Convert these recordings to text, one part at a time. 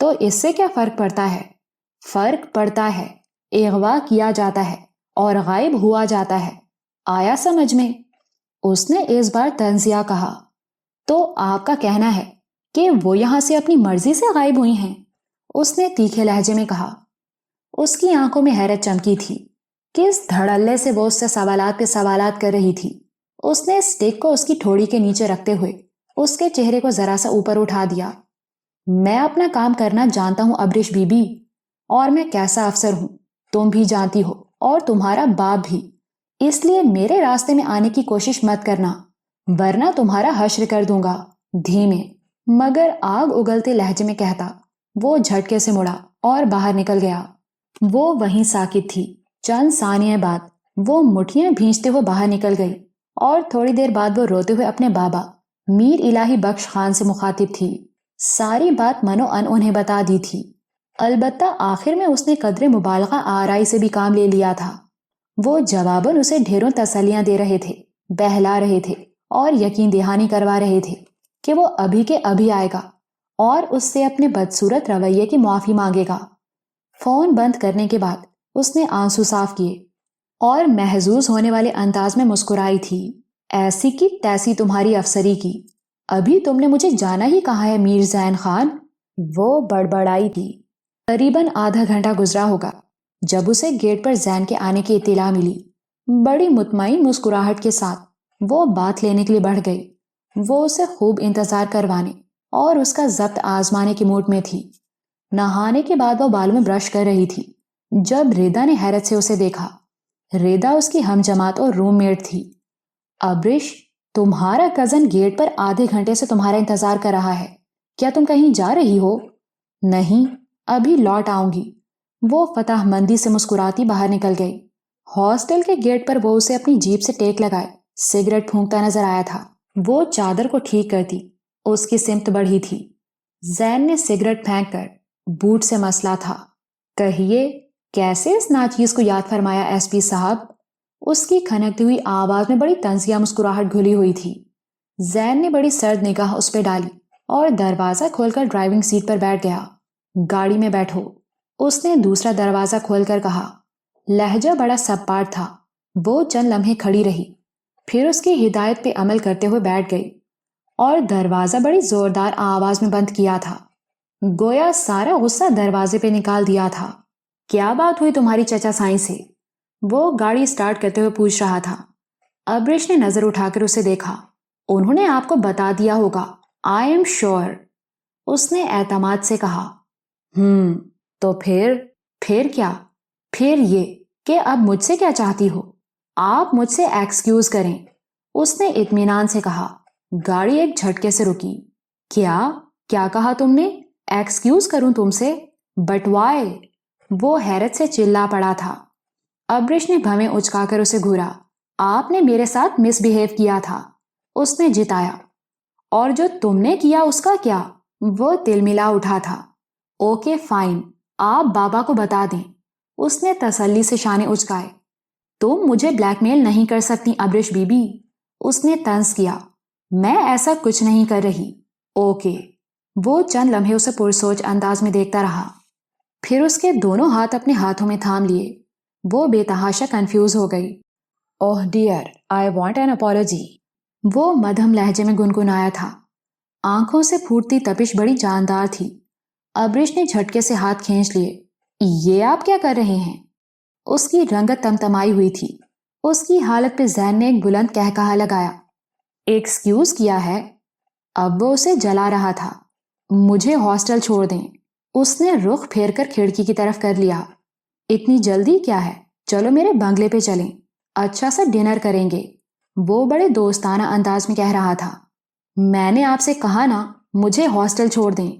تو اس سے کیا فرق پڑتا ہے؟ فرق پڑتا ہے، اغوا کیا جاتا ہے اور غائب ہوا جاتا ہے، آیا سمجھ میں؟ اس نے اس بار طنزیہ کہا۔ تو آپ کا کہنا ہے کہ وہ یہاں سے اپنی مرضی سے غائب ہوئی ہیں؟ اس نے تیکھے لہجے میں کہا۔ اس کی آنکھوں میں حیرت چمکی تھی، کس دھڑلے سے وہ اس سے سوالات پہ سوالات کر رہی تھی۔ اس نے اسٹک کو اس کی ٹھوڑی کے نیچے رکھتے ہوئے اس کے چہرے کو ذرا سا اوپر اٹھا دیا۔ میں اپنا کام کرنا جانتا ہوں ابرش بی بی، اور میں کیسا افسر ہوں تم بھی جانتی ہو، اور تمہارا باپ بھی، اس لیے میرے راستے میں آنے کی کوشش مت کرنا ورنہ تمہارا حشر کر دوں گا۔ دھیمے مگر آگ اگلتے لہجے میں کہتا وہ جھٹکے سے مڑا اور باہر نکل گیا۔ وہ وہیں ساکت تھی۔ چند ثانیے بعد وہ مٹھیاں بھینچتے ہوئے باہر نکل گئی اور تھوڑی دیر بعد وہ روتے ہوئے اپنے بابا میر الہی بخش خان سے مخاطب تھی۔ ساری بات منو ان انہیں بتا دی تھی، البتہ آخر میں اس نے قدر مبالغہ آرائی سے بھی کام لے لیا تھا۔ وہ جواباً اسے ڈھیروں تسلیاں دے رہے تھے، بہلا رہے تھے اور یقین دہانی کروا رہے تھے کہ وہ ابھی کے ابھی آئے گا اور اس سے اپنے بدصورت رویے کی معافی مانگے گا۔ فون بند کرنے کے بعد اس نے آنسو صاف کیے اور محظوظ ہونے والے انداز میں مسکرائی تھی۔ ایسی کی تیسی تمہاری افسری کی، ابھی تم نے مجھے جانا ہی کہا ہے میر زین خان؟ وہ بڑبڑائی تھی۔ قریباً آدھا گھنٹہ گزرا ہوگا جب اسے گیٹ پر زین کے آنے کی اطلاع ملی۔ بڑی مطمئن مسکراہٹ کے ساتھ وہ بات لینے کے لیے بڑھ گئی۔ وہ اسے خوب انتظار کروانے اور اس کا ضبط آزمانے کے موڈ میں تھی۔ نہانے کے بعد وہ بالوں میں برش کر رہی تھی جب ریدا نے حیرت سے اسے دیکھا۔ ریدا اس کی ہم جماعت اور روم میٹ تھی۔ ابرش، تمہارا کزن گیٹ پر آدھے گھنٹے سے تمہارا انتظار کر رہا ہے، کیا تم کہیں جا رہی ہو؟ نہیں، ابھی لوٹ آؤں گی۔ وہ فتح مندی سے مسکراتی باہر نکل گئی۔ ہاسٹل کے گیٹ پر وہ اسے اپنی جیپ سے ٹیک لگائے سگریٹ پھونکتا نظر آیا تھا۔ وہ چادر کو ٹھیک کرتی اس کی سمت بڑھی تھی۔ زین نے سگریٹ پھینک کر بوٹ سے مسلا تھا۔ کہیے، کیسے اس ناچیز کو یاد فرمایا ایس پی صاحب؟ اس کی کھنکتی ہوئی آواز میں بڑی طنزیہ مسکراہٹ گھلی ہوئی تھی۔ زین نے بڑی سرد نگاہ اس پہ ڈالی اور دروازہ کھول کر ڈرائیونگ سیٹ پر بیٹھ گیا۔ گاڑی میں بیٹھو، اس نے دوسرا دروازہ کھول کر کہا۔ لہجہ بڑا سپاٹ تھا۔ وہ چند لمحے کھڑی رہی، پھر اس کی ہدایت پہ عمل کرتے ہوئے بیٹھ گئی اور دروازہ بڑی زوردار آواز میں بند کیا تھا، گویا سارا غصہ دروازے پہ نکال دیا تھا۔ کیا بات ہوئی تمہاری چچا سائیں سے؟ وہ گاڑی سٹارٹ کرتے ہوئے پوچھ رہا تھا۔ ابرش نے نظر اٹھا کر اسے دیکھا۔ انہوں نے آپ کو بتا دیا ہوگا، آئی ایم شیور، اس نے اعتماد سے کہا۔ تو پھر کیا؟ پھر یہ کہ اب مجھ سے کیا چاہتی ہو؟ آپ مجھ سے ایکسکیوز کریں، اس نے اطمینان سے کہا۔ گاڑی ایک جھٹکے سے رکی۔ کیا کہا تم نے؟ ایکسکیوز کروں تم سے؟ But why? وہ حیرت سے چلا پڑا تھا۔ ابرش نے بھویں اچکا کر اسے گھورا۔ آپ نے میرے ساتھ مس بیہیو کیا تھا، اس نے جتایا۔ اور جو تم نے کیا اس کا کیا؟ وہ تل ملا اٹھا تھا۔ اوکے فائن، آپ بابا کو بتا دیں، اس نے تسلی سے شانے اچکائے۔ تم مجھے بلیک میل نہیں کر سکتی ابرش بی بی، اس نے طنز کیا۔ میں ایسا کچھ نہیں کر رہی۔ اوکے۔ وہ چند لمحے اسے پرسوچ انداز میں دیکھتا رہا، پھر اس کے دونوں ہاتھ اپنے ہاتھوں میں تھام لیے۔ وہ بے تحاشا کنفیوز ہو گئی۔ Oh dear, I want an apology, وہ مدھم لہجے میں گنگنایا تھا۔ آنکھوں سے پھوٹتی تپش بڑی جاندار تھی۔ ابرش نے جھٹکے سے ہاتھ کھینچ لیے۔ یہ آپ کیا کر رہے ہیں؟ اس کی رنگت تمتمائی ہوئی تھی۔ اس کی حالت پہ زین نے ایک بلند کہکہا لگایا۔ ایکسکیوز کیا ہے؟ اب وہ اسے جلا رہا تھا۔ مجھے ہاسٹل چھوڑ دیں، اس نے رخ پھیر کر کھڑکی کی طرف کر لیا۔ اتنی جلدی کیا ہے؟ چلو میرے بنگلے پہ چلیں، اچھا سا ڈنر کریں گے، وہ بڑے دوستانہ انداز میں کہہ رہا تھا۔ میں نے آپ سے کہا نا مجھے ہاسٹل چھوڑ دیں،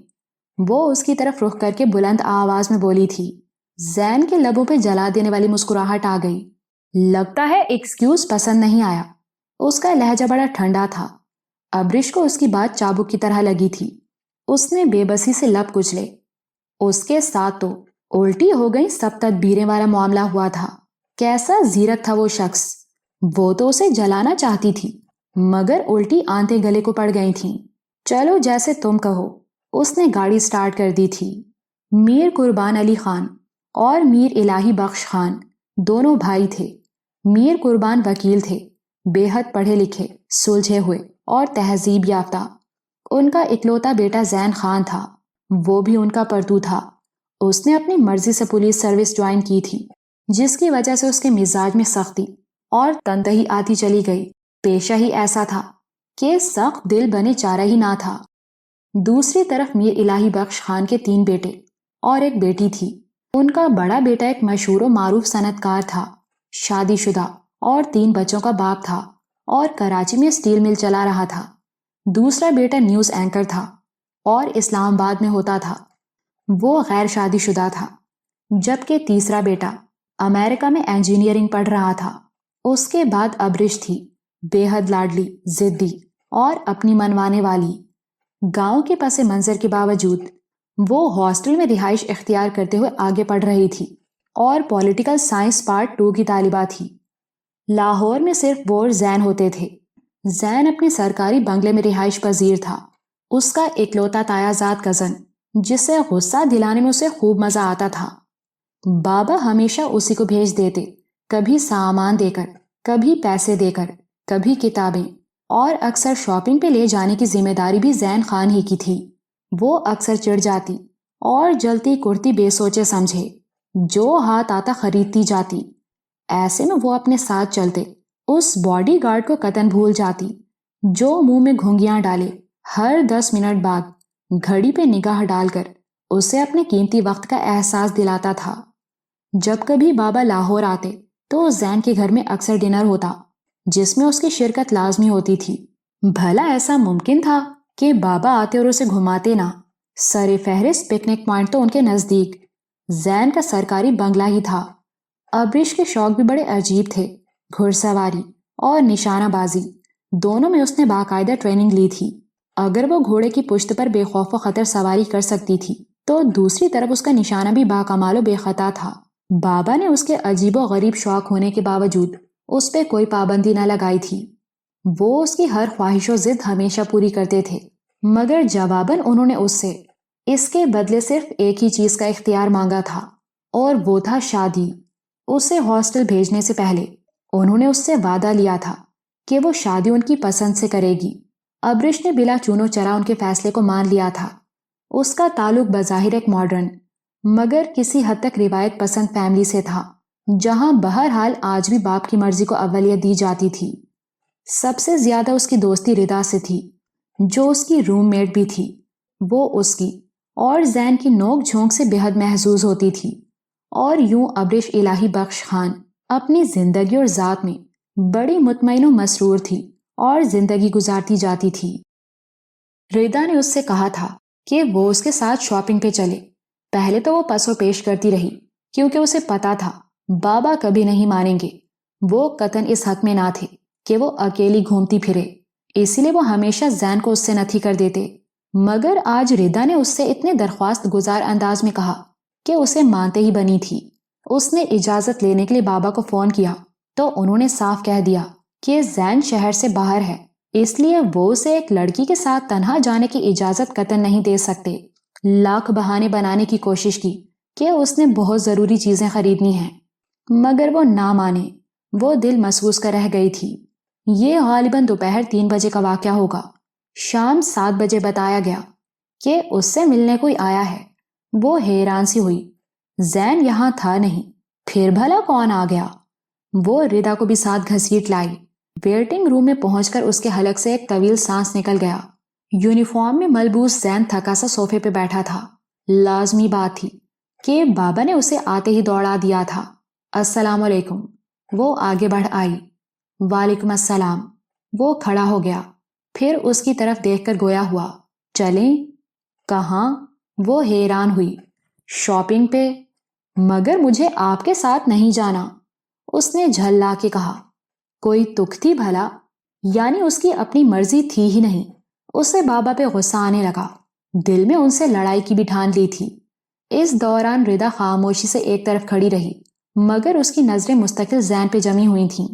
وہ اس کی طرف رخ کر کے بلند آواز میں بولی تھی۔ زین کے لبوں پہ جلا دینے والی مسکراہٹ آ گئی۔ لگتا ہے ایکسکیوز پسند نہیں آیا۔ اس کا لہجہ بڑا ٹھنڈا تھا۔ ابرش کو اس کی بات چابک کی طرح لگی تھی۔ اس نے بے بسی سے لب کچلے۔ اس کے ساتھ تو الٹی ہو گئی سب تدبیریں والا معاملہ ہوا تھا۔ کیسا زیرک تھا وہ شخص! وہ تو اسے جلانا چاہتی تھی مگر الٹی آنتیں گلے کو پڑ گئی تھیں۔ چلو جیسے تم کہو، اس نے گاڑی سٹارٹ کر دی تھی۔ میر قربان علی خان اور میر الہی بخش خان دونوں بھائی تھے۔ میر قربان وکیل تھے، بے حد پڑھے لکھے، سلجھے ہوئے اور تہذیب یافتہ۔ ان کا اکلوتا بیٹا زین خان تھا، وہ بھی ان کا پرتو تھا۔ اس نے اپنی مرضی سے پولیس سروس جوائن کی تھی، جس کی وجہ سے اس کے مزاج میں سختی اور تندہی آتی چلی گئی۔ پیشہ ہی ایسا تھا کہ سخت دل بنے چارہ ہی نہ تھا۔ دوسری طرف میر الہی بخش خان کے 3 بیٹے اور ایک بیٹی تھی۔ ان کا بڑا بیٹا ایک مشہور و معروف صنعت کار تھا، شادی شدہ اور 3 بچوں کا باپ تھا اور کراچی میں اسٹیل مل چلا رہا تھا۔ دوسرا بیٹا نیوز اینکر تھا اور اسلام آباد میں ہوتا تھا، وہ غیر شادی شدہ تھا۔ جبکہ تیسرا بیٹا امریکہ میں انجینئرنگ پڑھ رہا تھا۔ اس کے بعد ابرش تھی، بے حد لاڈلی، ضدی اور اپنی منوانے والی۔ گاؤں کے پس منظر کے باوجود وہ ہاسٹل میں رہائش اختیار کرتے ہوئے آگے پڑھ رہی تھی اور پولیٹیکل سائنس پارٹ 2 کی طالبہ تھی۔ لاہور میں صرف وہ اور زین ہوتے تھے۔ زین اپنے سرکاری بنگلے میں رہائش پذیر تھا۔ اس کا اکلوتا تایا زاد کزن، جسے غصہ دلانے میں اسے خوب مزہ آتا تھا۔ بابا ہمیشہ اسی کو بھیج دیتے، کبھی سامان دے کر، کبھی پیسے دے کر، کبھی کتابیں، اور اکثر شاپنگ پہ لے جانے کی ذمہ داری بھی زین خان ہی کی تھی۔ وہ اکثر چڑھ جاتی اور جلتی کرتی بے سوچے سمجھے، جو ہاتھ آتا خریدتی جاتی۔ ایسے میں وہ اپنے ساتھ چلتے اس باڈی گارڈ کو قطعاً بھول جاتی، جو منہ میں گھونگیاں ڈالے، ہر 10 منٹ بعد گھڑی پہ نگاہ ڈال کر اسے اپنے قیمتی وقت کا احساس دلاتا تھا۔ جب کبھی بابا لاہور آتے تو زین کے گھر میں اکثر ڈنر ہوتا، جس میں اس کی شرکت لازمی ہوتی تھی۔ بھلا ایسا ممکن تھا کہ بابا آتے اور اسے گھماتے نہ؟ سر فہرست پکنک پوائنٹ تو ان کے نزدیک زین کا سرکاری بنگلہ ہی تھا۔ ابرش کے شوق بھی بڑے عجیب تھے، گھڑ سواری اور نشانہ بازی، دونوں میں اس نے باقاعدہ ٹریننگ لی تھی۔ اگر وہ گھوڑے کی پشت پر بے خوف و خطر سواری کر سکتی تھی تو دوسری طرف اس کا نشانہ بھی باکمال و بے خطا تھا۔ بابا نے اس کے عجیب و غریب شوق ہونے کے باوجود اس پہ کوئی پابندی نہ لگائی تھی۔ وہ اس کی ہر خواہش و ضد ہمیشہ پوری کرتے تھے، مگر جواباً انہوں نے اس سے اس کے بدلے صرف ایک ہی چیز کا اختیار مانگا تھا، اور وہ تھا شادی۔ اسے ہاسٹل بھیجنے سے پہلے انہوں نے اس سے وعدہ لیا تھا کہ وہ شادی ان کی پسند سے کرے گی۔ ابرش نے بلا چون و چرا ان کے فیصلے کو مان لیا تھا۔ اس کا تعلق بظاہر ایک ماڈرن مگر کسی حد تک روایت پسند فیملی سے تھا، جہاں بہرحال آج بھی باپ کی مرضی کو اولویت دی جاتی تھی۔ سب سے زیادہ اس کی دوستی ردا سے تھی، جو اس کی روم میٹ بھی تھی۔ وہ اس کی اور زین کی نوک جھونک سے بے حد محظوظ ہوتی تھی، اور یوں ابرش الہی بخش خان اپنی زندگی اور ذات میں بڑی مطمئن و مسرور تھی اور زندگی گزارتی جاتی تھی۔ ردا نے اس سے کہا تھا کہ وہ اس کے ساتھ شاپنگ پہ چلے۔ پہلے تو وہ پس و پیش کرتی رہی، کیونکہ اسے پتا تھا بابا کبھی نہیں مانیں گے۔ وہ قطعاً اس حق میں نہ تھے کہ وہ اکیلی گھومتی پھرے، اسی لیے وہ ہمیشہ زین کو اس سے نتھی کر دیتے۔ مگر آج ردا نے اس سے اتنے درخواست گزار انداز میں کہا کہ اسے مانتے ہی بنی تھی۔ اس نے اجازت لینے کے لیے بابا کو فون کیا تو انہوں نے صاف کہہ دیا کہ زین شہر سے باہر ہے، اس لیے وہ اسے ایک لڑکی کے ساتھ تنہا جانے کی اجازت قطعاً نہیں دے سکتے۔ لاکھ بہانے بنانے کی کوشش کی کہ اس نے بہت ضروری چیزیں خریدنی ہیں، مگر وہ نہ مانے۔ وہ دل محسوس کر رہ گئی تھی۔ یہ غالباً دوپہر 3 بجے کا واقعہ ہوگا۔ شام 7 بجے بتایا گیا کہ اس سے ملنے کوئی آیا ہے۔ وہ حیران سی ہوئی، زین یہاں تھا نہیں، پھر بھلا کون آ گیا؟ وہ ردا کو بھی ساتھ گھسیٹ لائی۔ ویٹنگ روم میں پہنچ کر اس کے حلق سے ایک طویل سانس نکل گیا۔ یونیفارم میں ملبوس زین تھکا سا صوفے پہ بیٹھا تھا۔ لازمی بات تھی کہ بابا نے اسے آتے ہی دوڑا دیا تھا۔ السلام علیکم۔ وہ آگے بڑھ آئی۔ وعلیکم السلام۔ وہ کھڑا ہو گیا، پھر اس کی طرف دیکھ کر گویا ہوا، چلیں؟ کہاں؟ وہ حیران ہوئی۔ شاپنگ پہ، مگر مجھے آپ کے ساتھ نہیں جانا، اس نے جھلا کے کہا۔ کوئی تک تھی بھلا؟ یعنی اس کی اپنی مرضی تھی ہی نہیں۔ اسے بابا پہ غصہ آنے لگا، دل میں ان سے لڑائی کی بھی ٹھان لی تھی۔ اس دوران ردا خاموشی سے ایک طرف کھڑی رہی، مگر اس کی نظریں مستقل زین پہ جمی ہوئی تھیں۔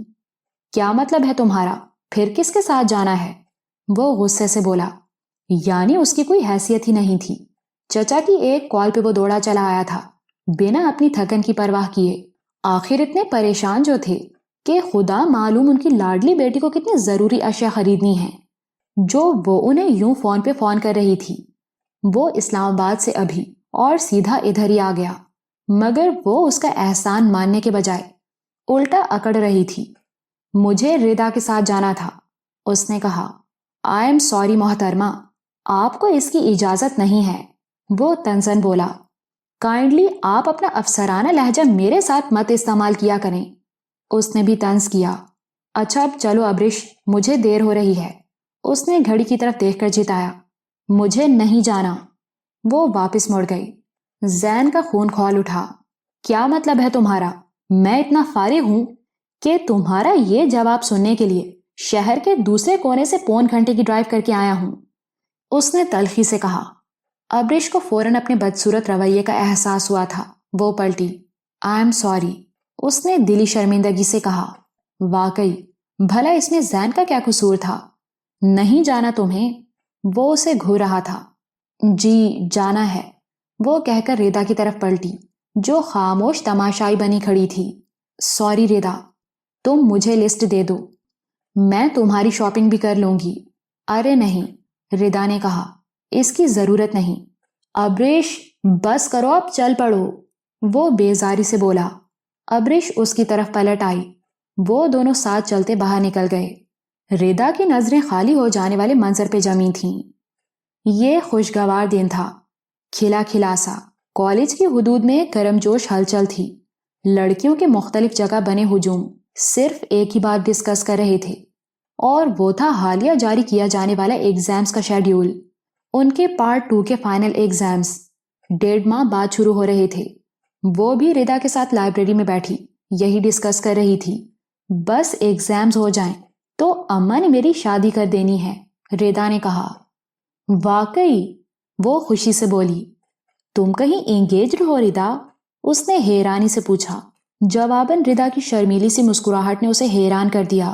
کیا مطلب ہے تمہارا؟ پھر کس کے ساتھ جانا ہے؟ وہ غصے سے بولا۔ یعنی اس کی کوئی حیثیت ہی نہیں تھی۔ چچا کی ایک کال پہ وہ دوڑا چلا آیا تھا بنا اپنی تھکن کی پرواہ کیے۔ آخر اتنے پریشان جو تھے کہ خدا معلوم ان کی لاڈلی بیٹی کو کتنی ضروری اشیاء خریدنی ہیں جو وہ انہیں یوں فون پہ فون کر رہی تھی۔ وہ اسلام آباد سے ابھی اور سیدھا ادھر ہی آ گیا، مگر وہ اس کا احسان ماننے کے بجائے الٹا اکڑ رہی تھی۔ مجھے ردا کے ساتھ جانا تھا، اس نے کہا۔ آئی ایم سوری محترمہ، آپ کو اس کی اجازت نہیں ہے، وہ طنزاً بولا۔ کائنڈلی آپ اپنا افسرانہ لہجہ میرے ساتھ مت استعمال کیا کریں، اس نے بھی طنز کیا۔ اچھا اب چلو ابرش، مجھے دیر ہو رہی ہے، اس نے گھڑی کی طرف دیکھ کر جتایا۔ مجھے نہیں جانا، وہ واپس مڑ گئی۔ زین کا خون کھول اٹھا۔ کیا مطلب ہے تمہارا؟ میں اتنا فارغ ہوں کہ تمہارا یہ جواب سننے کے لیے شہر کے دوسرے کونے سے پون گھنٹے کی ڈرائیو کر کے آیا ہوں، اس نے تلخی سے کہا۔ ابرش کو فوراً اپنے بدصورت رویے کا احساس ہوا تھا۔ وہ پلٹی۔ آئی ایم سوری، اس نے دلی شرمندگی سے کہا۔ واقعی بھلا اس میں زین کا کیا قصور تھا؟ نہیں جانا تمہیں؟ وہ اسے گھور رہا تھا۔ جی جانا ہے، وہ کہہ کر ردا کی طرف پلٹی جو خاموش تماشائی بنی کھڑی تھی۔ سوری ردا، تم مجھے لسٹ دے دو، میں تمہاری شاپنگ بھی کر لوں گی۔ ارے نہیں، ردا نے کہا، اس کی ضرورت نہیں۔ ابریش بس کرو اب، چل پڑو، وہ بیزاری سے بولا۔ ابریش اس کی طرف پلٹ آئی۔ وہ دونوں ساتھ چلتے باہر نکل گئے۔ ردا کی نظریں خالی ہو جانے والے منظر پہ جمی تھیں۔ یہ خوشگوار دن تھا، کھلا کھلا سا۔ کالج کی حدود میں گرم جوش ہلچل تھی۔ لڑکیوں کے مختلف جگہ بنے ہجوم صرف ایک ہی بات ڈسکس کر رہے تھے، اور وہ تھا حالیہ جاری کیا جانے والا ایگزامز کا شیڈیول۔ ان کے پارٹ 2 کے فائنل ایگزامز 1.5 ماہ بعد شروع ہو رہے تھے۔ وہ بھی ردا کے ساتھ لائبریری میں بیٹھی یہی ڈسکس کر رہی تھی۔ بس ایگزامز ہو جائیں تو اماں نے میری شادی کر دینی ہے، ردا نے کہا۔ واقعی، وہ خوشی سے بولی۔ تم کہیں انگیجڈ ہو ردا؟ اس نے حیرانی سے پوچھا۔ جواباً ردا کی شرمیلی سی مسکراہٹ نے اسے حیران کر دیا۔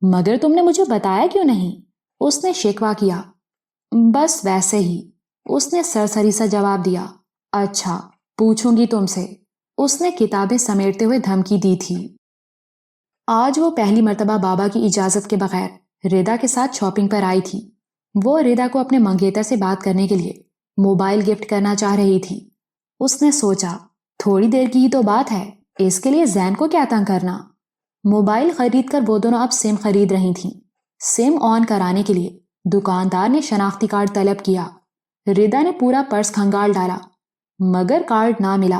مگر تم نے مجھے بتایا کیوں نہیں؟ اس نے شکوہ کیا۔ بس ویسے ہی، اس نے سرسری سا جواب دیا۔ اچھا، پوچھوں گی تم سے، اس نے کتابیں سمیٹتے ہوئے دھمکی دی تھی۔ آج وہ پہلی مرتبہ بابا کی اجازت کے بغیر ردا کے ساتھ شاپنگ پر آئی تھی۔ وہ ردا کو اپنے منگیتر سے بات کرنے کے لیے موبائل گفٹ کرنا چاہ رہی تھی۔ اس نے سوچا، تھوڑی دیر کی ہی تو بات ہے، اس کے لیے زین کو کیا تنگ کرنا۔ موبائل خرید کر وہ دونوں اب سم خرید رہی تھیں۔ سم آن کرانے کے لیے دکاندار نے شناختی کارڈ طلب کیا۔ ردا نے پورا پرس کھنگال ڈالا، مگر کارڈ نہ ملا۔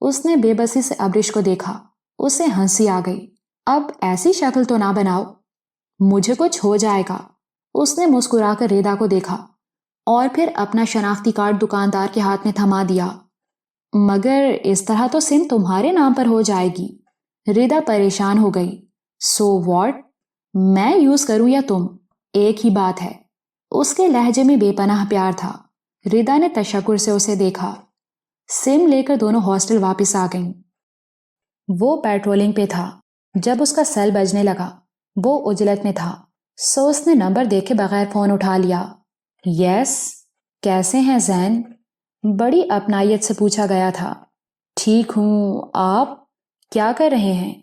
اس نے بے بسی سے ابرش کو دیکھا، اسے ہنسی آ گئی۔ اب ایسی شکل تو نہ بناؤ، مجھے کچھ ہو جائے گا۔ اس نے مسکرا کر ردا کو دیکھا اور پھر اپنا شناختی کارڈ دکاندار کے ہاتھ میں تھما دیا۔ مگر اس طرح تو سم تمہارے نام پر ہو جائے گی۔ ردا پریشان ہو گئی۔ So what? میں یوز کروں یا تم؟ ایک ہی بات ہے۔ اس کے لہجے میں بے پناہ پیار تھا۔ ردا نے تشکر سے اسے دیکھا۔ سم لے کر دونوں ہاسٹل واپس آ گئیں۔ وہ پیٹرولنگ پہ تھا جب اس کا سیل بجنے لگا۔ وہ عجلت میں تھا، سو اس نے نمبر دیکھے بغیر فون اٹھا لیا۔ یس، کیسے ہیں زین؟ بڑی اپنائیت سے پوچھا گیا تھا۔ ٹھیک ہوں، آپ کیا کر رہے ہیں؟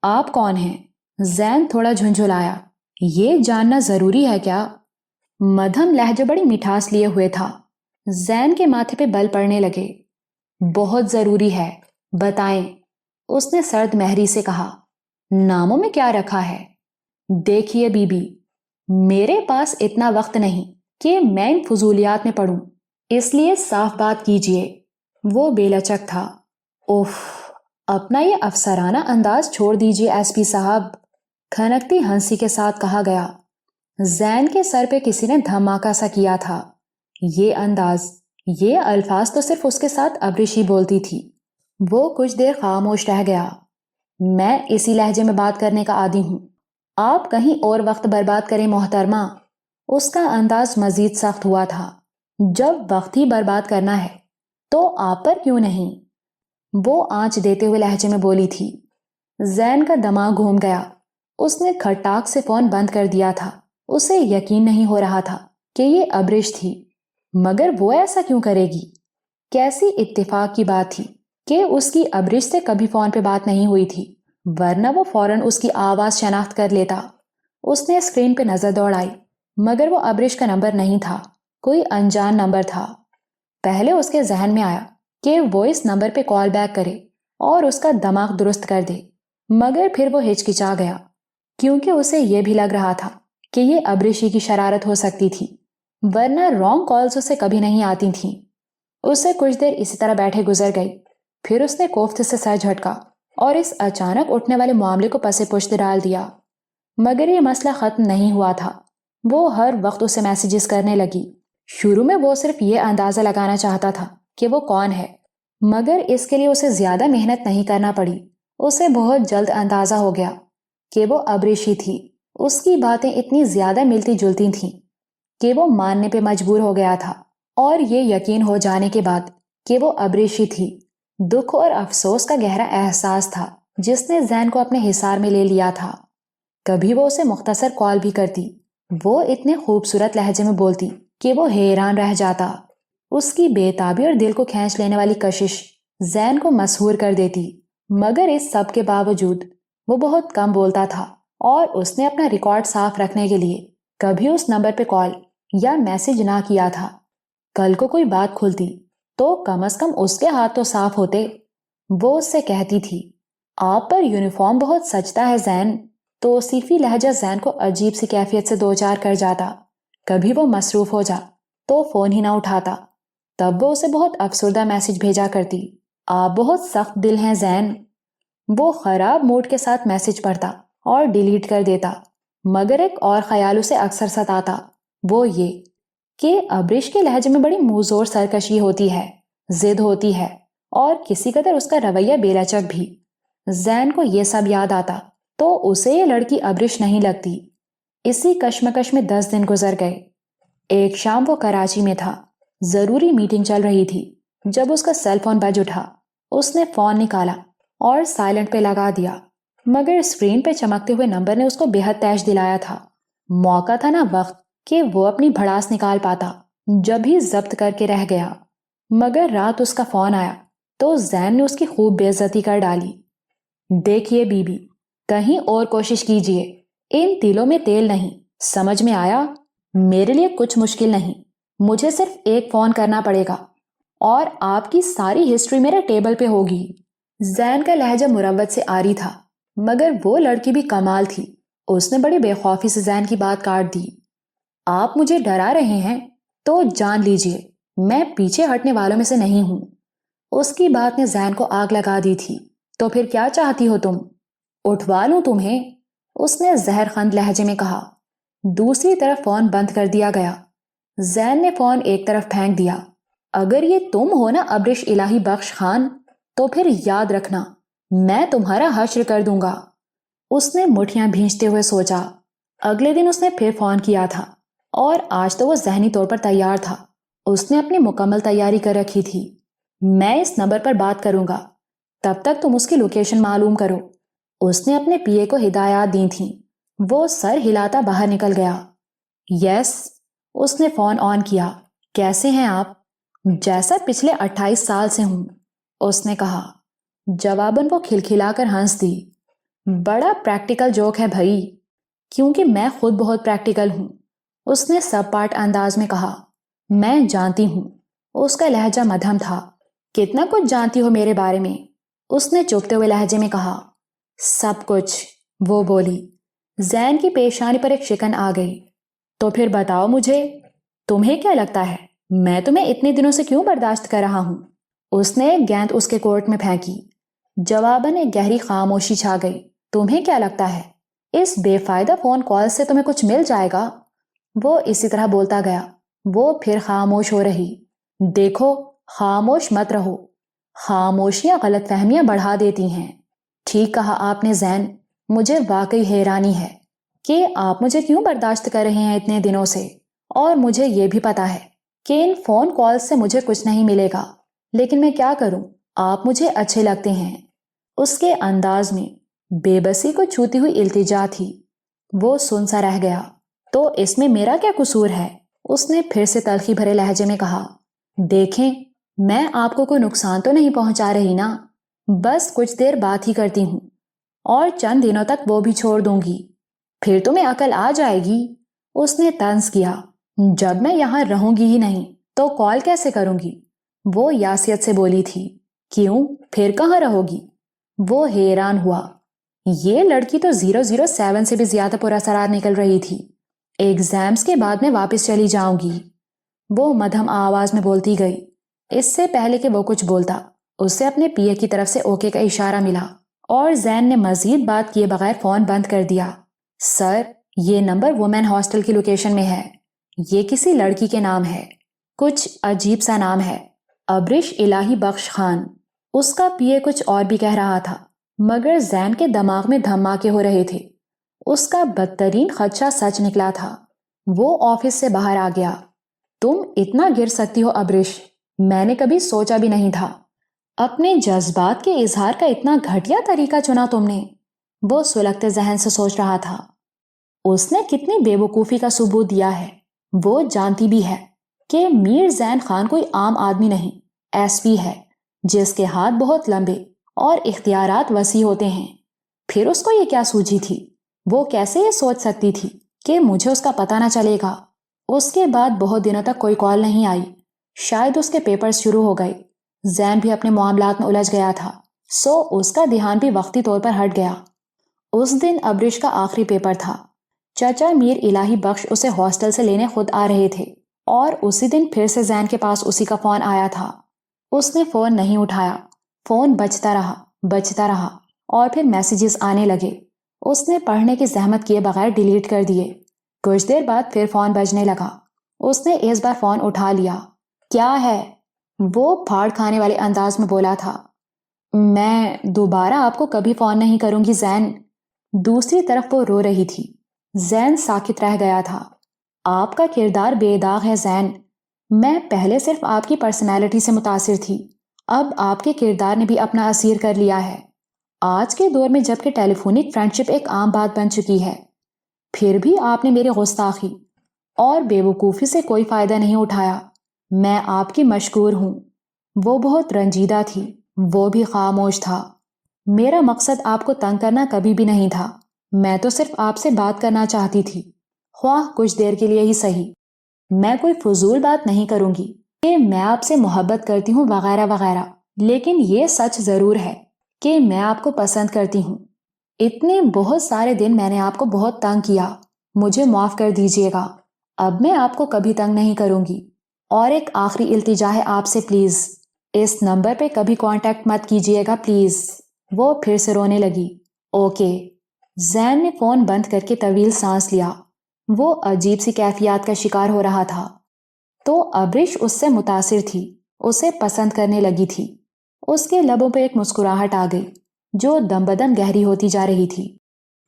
آپ کون ہیں؟ زین تھوڑا جھنجھلایا۔ یہ جاننا ضروری ہے کیا؟ مدھم لہجہ بڑی مٹھاس لیے ہوئے تھا۔ زین کے ماتھے پہ بل پڑنے لگے۔ بہت ضروری ہے، بتائیں، اس نے سرد مہری سے کہا۔ ناموں میں کیا رکھا ہے؟ دیکھیے بی بی، میرے پاس اتنا وقت نہیں کہ میں ان فضولیات میں پڑھوں، اس لیے صاف بات کیجیے۔ وہ بے لچک تھا۔ اوف، اپنا یہ افسرانہ انداز چھوڑ دیجیے ایس پی صاحب، کھنکتی ہنسی کے ساتھ کہا گیا۔ زین کے سر پہ کسی نے دھماکہ سا کیا تھا۔ یہ انداز، یہ الفاظ تو صرف اس کے ساتھ ابرش ہی بولتی تھی۔ وہ کچھ دیر خاموش رہ گیا۔ میں اسی لہجے میں بات کرنے کا عادی ہوں، آپ کہیں اور وقت برباد کریں محترمہ۔ اس کا انداز مزید سخت ہوا تھا۔ جب وقت ہی برباد کرنا ہے تو آپ پر کیوں نہیں؟ وہ آنچ دیتے ہوئے لہجے میں بولی تھی۔ زین کا دماغ گھوم گیا۔ اس نے کھٹاک سے فون بند کر دیا تھا۔ اسے یقین نہیں ہو رہا تھا کہ یہ ابرش تھی، مگر وہ ایسا کیوں کرے گی؟ کیسی اتفاق کی بات تھی کہ اس کی ابرش سے کبھی فون پہ بات نہیں ہوئی تھی، ورنہ وہ فوراً اس کی آواز شناخت کر لیتا۔ اس نے اسکرین پہ نظر دوڑائی، مگر وہ ابرش کا نمبر نہیں تھا، کوئی انجان نمبر تھا۔ پہلے اس کے ذہن میں آیا کہ وہ اس نمبر پہ کال بیک کرے اور اس کا دماغ درست کر دے، مگر پھر وہ ہچکچا گیا کیونکہ اسے یہ بھی لگ رہا تھا کہ یہ ابرشی کی شرارت ہو سکتی تھی، ورنہ رانگ کالز اسے کبھی نہیں آتی تھیں۔ اسے کچھ دیر اسی طرح بیٹھے گزر گئی، پھر اس نے کوفت سے سر جھٹکا اور اس اچانک اٹھنے والے معاملے کو پس پشت ڈال دیا۔ مگر یہ مسئلہ ختم نہیں ہوا تھا۔ وہ ہر وقت اسے میسیجز کرنے لگی۔ شروع میں وہ صرف یہ اندازہ لگانا چاہتا تھا کہ وہ کون ہے، مگر اس کے لیے اسے زیادہ محنت نہیں کرنا پڑی۔ اسے بہت جلد اندازہ ہو گیا کہ وہ ابریشی تھی۔ اس کی باتیں اتنی زیادہ ملتی جلتی تھیں کہ وہ ماننے پہ مجبور ہو گیا تھا، اور یہ یقین ہو جانے کے بعد کہ وہ ابریشی تھی، دکھ اور افسوس کا گہرا احساس تھا جس نے زین کو اپنے حصار میں لے لیا تھا۔ کبھی وہ اسے مختصر کال بھی کرتی، وہ اتنے خوبصورت لہجے میں بولتی کہ وہ حیران رہ جاتا۔ اس کی بے تابی اور دل کو کھینچ لینے والی کشش زین کو مسحور کر دیتی، مگر اس سب کے باوجود وہ بہت کم بولتا تھا، اور اس نے اپنا ریکارڈ صاف رکھنے کے لیے کبھی اس نمبر پہ کال یا میسج نہ کیا تھا۔ کل کو کوئی بات کھلتی تو کم از کم اس کے ہاتھ تو صاف ہوتے۔ وہ اس سے کہتی تھی، آپ پر یونیفارم بہت سجتا ہے زین۔ توصیفی لہجہ زین کو عجیب سی کیفیت سے دوچار کر جاتا۔ کبھی وہ مصروف ہو جا تو فون ہی نہ اٹھاتا، تب وہ اسے بہت افسردہ میسج بھیجا کرتی، آپ بہت سخت دل ہیں زین۔ وہ خراب موڈ کے ساتھ میسج پڑھتا اور ڈیلیٹ کر دیتا، مگر ایک اور خیال اسے اکثر ستاتا، وہ یہ کہ ابرش کے لہجے میں بڑی موزور سرکشی ہوتی ہے، ضد ہوتی ہے، اور کسی قدر اس کا رویہ بے لچک بھی۔ زین کو یہ سب یاد آتا تو اسے یہ لڑکی ابرش نہیں لگتی۔ اسی کشمکش میں 10 دن گزر گئے۔ ایک شام وہ کراچی میں تھا، ضروری میٹنگ چل رہی تھی، جب اس کا سیل فون بج اٹھا۔ اس نے فون نکالا اور سائلنٹ پہ لگا دیا، مگر اسکرین پہ چمکتے ہوئے نمبر نے اس کو بے حد تیش دلایا تھا۔ موقع تھا نہ وقت کہ وہ اپنی بھڑاس نکال پاتا، جب ہی ضبط کر کے رہ گیا۔ مگر رات اس کا فون آیا تو زین نے اس کی خوب بے عزتی کر ڈالی۔ دیکھیے بی بی، کہیں اور کوشش کیجئے، ان تیلوں میں تیل نہیں، سمجھ میں آیا؟ میرے لیے کچھ مشکل نہیں، مجھے صرف ایک فون کرنا پڑے گا اور آپ کی ساری ہسٹری میرے ٹیبل پہ ہوگی۔ زین کا لہجہ مروت سے آری تھا، مگر وہ لڑکی بھی کمال تھی۔ اس نے بڑی بے خوفی سے زین کی بات کاٹ دی۔ آپ مجھے ڈرا رہے ہیں تو جان لیجئے میں پیچھے ہٹنے والوں میں سے نہیں ہوں۔ اس کی بات نے زین کو آگ لگا دی تھی۔ تو پھر کیا چاہتی ہو تم؟ اٹھوا لوں تمہیں؟ اس نے زہر خند لہجے میں کہا۔ دوسری طرف فون بند کر دیا گیا۔ زین نے فون ایک طرف پھینک دیا۔ اگر یہ تم ہو نا ابرش الہی بخش خان، تو پھر یاد رکھنا میں تمہارا حشر کر دوں گا۔ اس نے مٹھیاں بھینچتے ہوئے سوچا۔ اگلے دن اس نے پھر فون کیا تھا، اور آج تو وہ ذہنی طور پر تیار تھا۔ اس نے اپنی مکمل تیاری کر رکھی تھی۔ میں اس نمبر پر بات کروں گا، تب تک تم اس کی لوکیشن معلوم کرو۔ اس نے اپنے پی اے کو ہدایات دی تھیں۔ وہ سر ہلاتا باہر نکل گیا۔ یس، اس نے فون آن کیا۔ کیسے ہیں آپ؟ جیسا پچھلے 28 سال سے ہوں، اس نے کہا۔ جواباً وہ کھلکھلا کر ہنس دی۔ بڑا پریکٹیکل جوک ہے بھائی، کیونکہ میں خود بہت پریکٹیکل ہوں، اس نے سب پارٹ انداز میں کہا۔ میں جانتی ہوں، اس کا لہجہ مدھم تھا۔ کتنا کچھ جانتی ہو میرے بارے میں؟ اس نے چپتے ہوئے لہجے میں کہا۔ سب کچھ، وہ بولی۔ زین کی پیشانی پر ایک شکن آ گئی۔ تو پھر بتاؤ مجھے، تمہیں کیا لگتا ہے میں تمہیں اتنے دنوں سے کیوں برداشت کر رہا ہوں؟ اس نے ایک گیند اس کے کورٹ میں پھینکی۔ جواباً ایک گہری خاموشی چھا گئی۔ تمہیں کیا لگتا ہے اس بے فائدہ فون کال سے تمہیں کچھ مل جائے گا؟ وہ اسی طرح بولتا گیا۔ وہ پھر خاموش ہو رہی۔ دیکھو، خاموش مت رہو، خاموشیاں غلط فہمیاں بڑھا دیتی ہیں۔ ٹھیک کہا آپ نے زین، مجھے واقعی حیرانی ہے کہ آپ مجھے کیوں برداشت کر رہے ہیں اتنے دنوں سے، اور مجھے یہ بھی پتا ہے کہ ان فون کالز سے مجھے کچھ نہیں ملے گا، لیکن میں کیا کروں، آپ مجھے اچھے لگتے ہیں۔ اس کے انداز میں بے بسی کو چھوتی ہوئی التجا تھی۔ وہ سن سا رہ گیا۔ تو اس میں میرا کیا قصور ہے؟ اس نے پھر سے تلخی بھرے لہجے میں کہا۔ دیکھیں، میں آپ کو کوئی نقصان تو نہیں پہنچا رہی نا؟ بس کچھ دیر بات ہی کرتی ہوں اور چند دنوں تک وہ بھی چھوڑ دوں گی، پھر تمہیں عقل آ جائے گی۔ اس نے طنز کیا، جب میں یہاں رہوں گی ہی نہیں تو کال کیسے کروں گی؟ وہ یاسیت سے بولی تھی۔ کیوں، پھر کہاں رہو گی؟ وہ حیران ہوا، یہ لڑکی تو 007 سے بھی زیادہ پراسرار نکل رہی تھی۔ ایگزامز کے بعد میں واپس چلی جاؤں گی، وہ مدھم آواز میں بولتی گئی۔ اس سے پہلے کہ وہ کچھ بولتا، اسے اپنے پی اے کی طرف سے اوکے کا اشارہ ملا اور زین نے مزید بات کیے بغیر فون بند کر دیا۔ سر، یہ نمبر وومن ہاسٹل کی لوکیشن میں ہے، یہ کسی لڑکی کے نام ہے، کچھ عجیب سا نام ہے، ابرش الہی بخش خان۔ اس کا پی اے کچھ اور بھی کہہ رہا تھا مگر زین کے دماغ میں دھماکے ہو رہے تھے۔ اس کا بدترین خدشہ سچ نکلا تھا۔ وہ آفس سے باہر آ گیا۔ تم اتنا گر سکتی ہو ابرش، میں نے کبھی سوچا بھی نہیں تھا۔ اپنے جذبات کے اظہار کا اتنا گھٹیا طریقہ چنا تم نے، وہ سلگتے ذہن سے سوچ رہا تھا۔ اس نے کتنی بے وقوفی کا ثبوت دیا ہے۔ وہ جانتی بھی ہے کہ میر زین خان کوئی عام آدمی نہیں، ایس پی ہے جس کے ہاتھ بہت لمبے اور اختیارات وسیع ہوتے ہیں۔ پھر اس کو یہ کیا سوجھی تھی؟ وہ کیسے یہ سوچ سکتی تھی کہ مجھے اس کا پتہ نہ چلے گا؟ اس کے بعد بہت دنوں تک کوئی کال نہیں آئی۔ شاید اس کے پیپرز شروع ہو گئے۔ زین بھی اپنے معاملات میں الجھ گیا تھا، سو اس کا دھیان بھی وقتی طور پر ہٹ گیا۔ اس دن ابرش کا آخری پیپر تھا۔ چچا میر الہی بخش اسے ہاسٹل سے لینے خود آ رہے تھے اور اسی دن پھر سے زین کے پاس اسی کا فون آیا تھا۔ اس نے فون نہیں اٹھایا۔ فون بجتا رہا اور پھر میسیجز آنے لگے۔ اس نے پڑھنے کی زحمت کیے بغیر ڈیلیٹ کر دیے۔ کچھ دیر بعد پھر فون بجنے لگا۔ اس نے اس بار فون اٹھا لیا۔ کیا ہے؟ وہ پھاڑ کھانے والے انداز میں بولا تھا۔ میں دوبارہ آپ کو کبھی فون نہیں کروں گی زین۔ دوسری طرف وہ رو رہی تھی۔ زین ساکت رہ گیا تھا۔ آپ کا کردار بے داغ ہے زین۔ میں پہلے صرف آپ کی پرسنالٹی سے متاثر تھی، اب آپ کے کردار نے بھی اپنا اسیر کر لیا ہے۔ آج کے دور میں جبکہ ٹیلی فونک فرینڈشپ ایک عام بات بن چکی ہے، پھر بھی آپ نے میری گستاخی اور بے وقوفی سے کوئی فائدہ نہیں اٹھایا۔ میں آپ کی مشکور ہوں۔ وہ بہت رنجیدہ تھی، وہ بھی خاموش تھا۔ میرا مقصد آپ کو تنگ کرنا کبھی بھی نہیں تھا، میں تو صرف آپ سے بات کرنا چاہتی تھی، خواہ کچھ دیر کے لیے ہی صحیح۔ میں کوئی فضول بات نہیں کروں گی کہ میں آپ سے محبت کرتی ہوں وغیرہ وغیرہ، لیکن یہ سچ ضرور ہے کہ میں آپ کو پسند کرتی ہوں۔ اتنے بہت سارے دن میں نے آپ کو بہت تنگ کیا، مجھے معاف کر دیجیے گا۔ اب میں آپ کو کبھی تنگ نہیں کروں گی۔ اور ایک آخری التجا ہے آپ سے، پلیز اس نمبر پہ کبھی کانٹیکٹ مت کیجیے گا پلیز۔ وہ پھر سے رونے لگی۔ اوکے۔ زین نے فون بند کر کے طویل سانس لیا۔ وہ عجیب سی کیفیات کا شکار ہو رہا تھا۔ تو ابرش اس سے متاثر تھی، اسے پسند کرنے لگی تھی۔ اس کے لبوں پہ ایک مسکراہٹ آ گئی جو دم بدم گہری ہوتی جا رہی تھی۔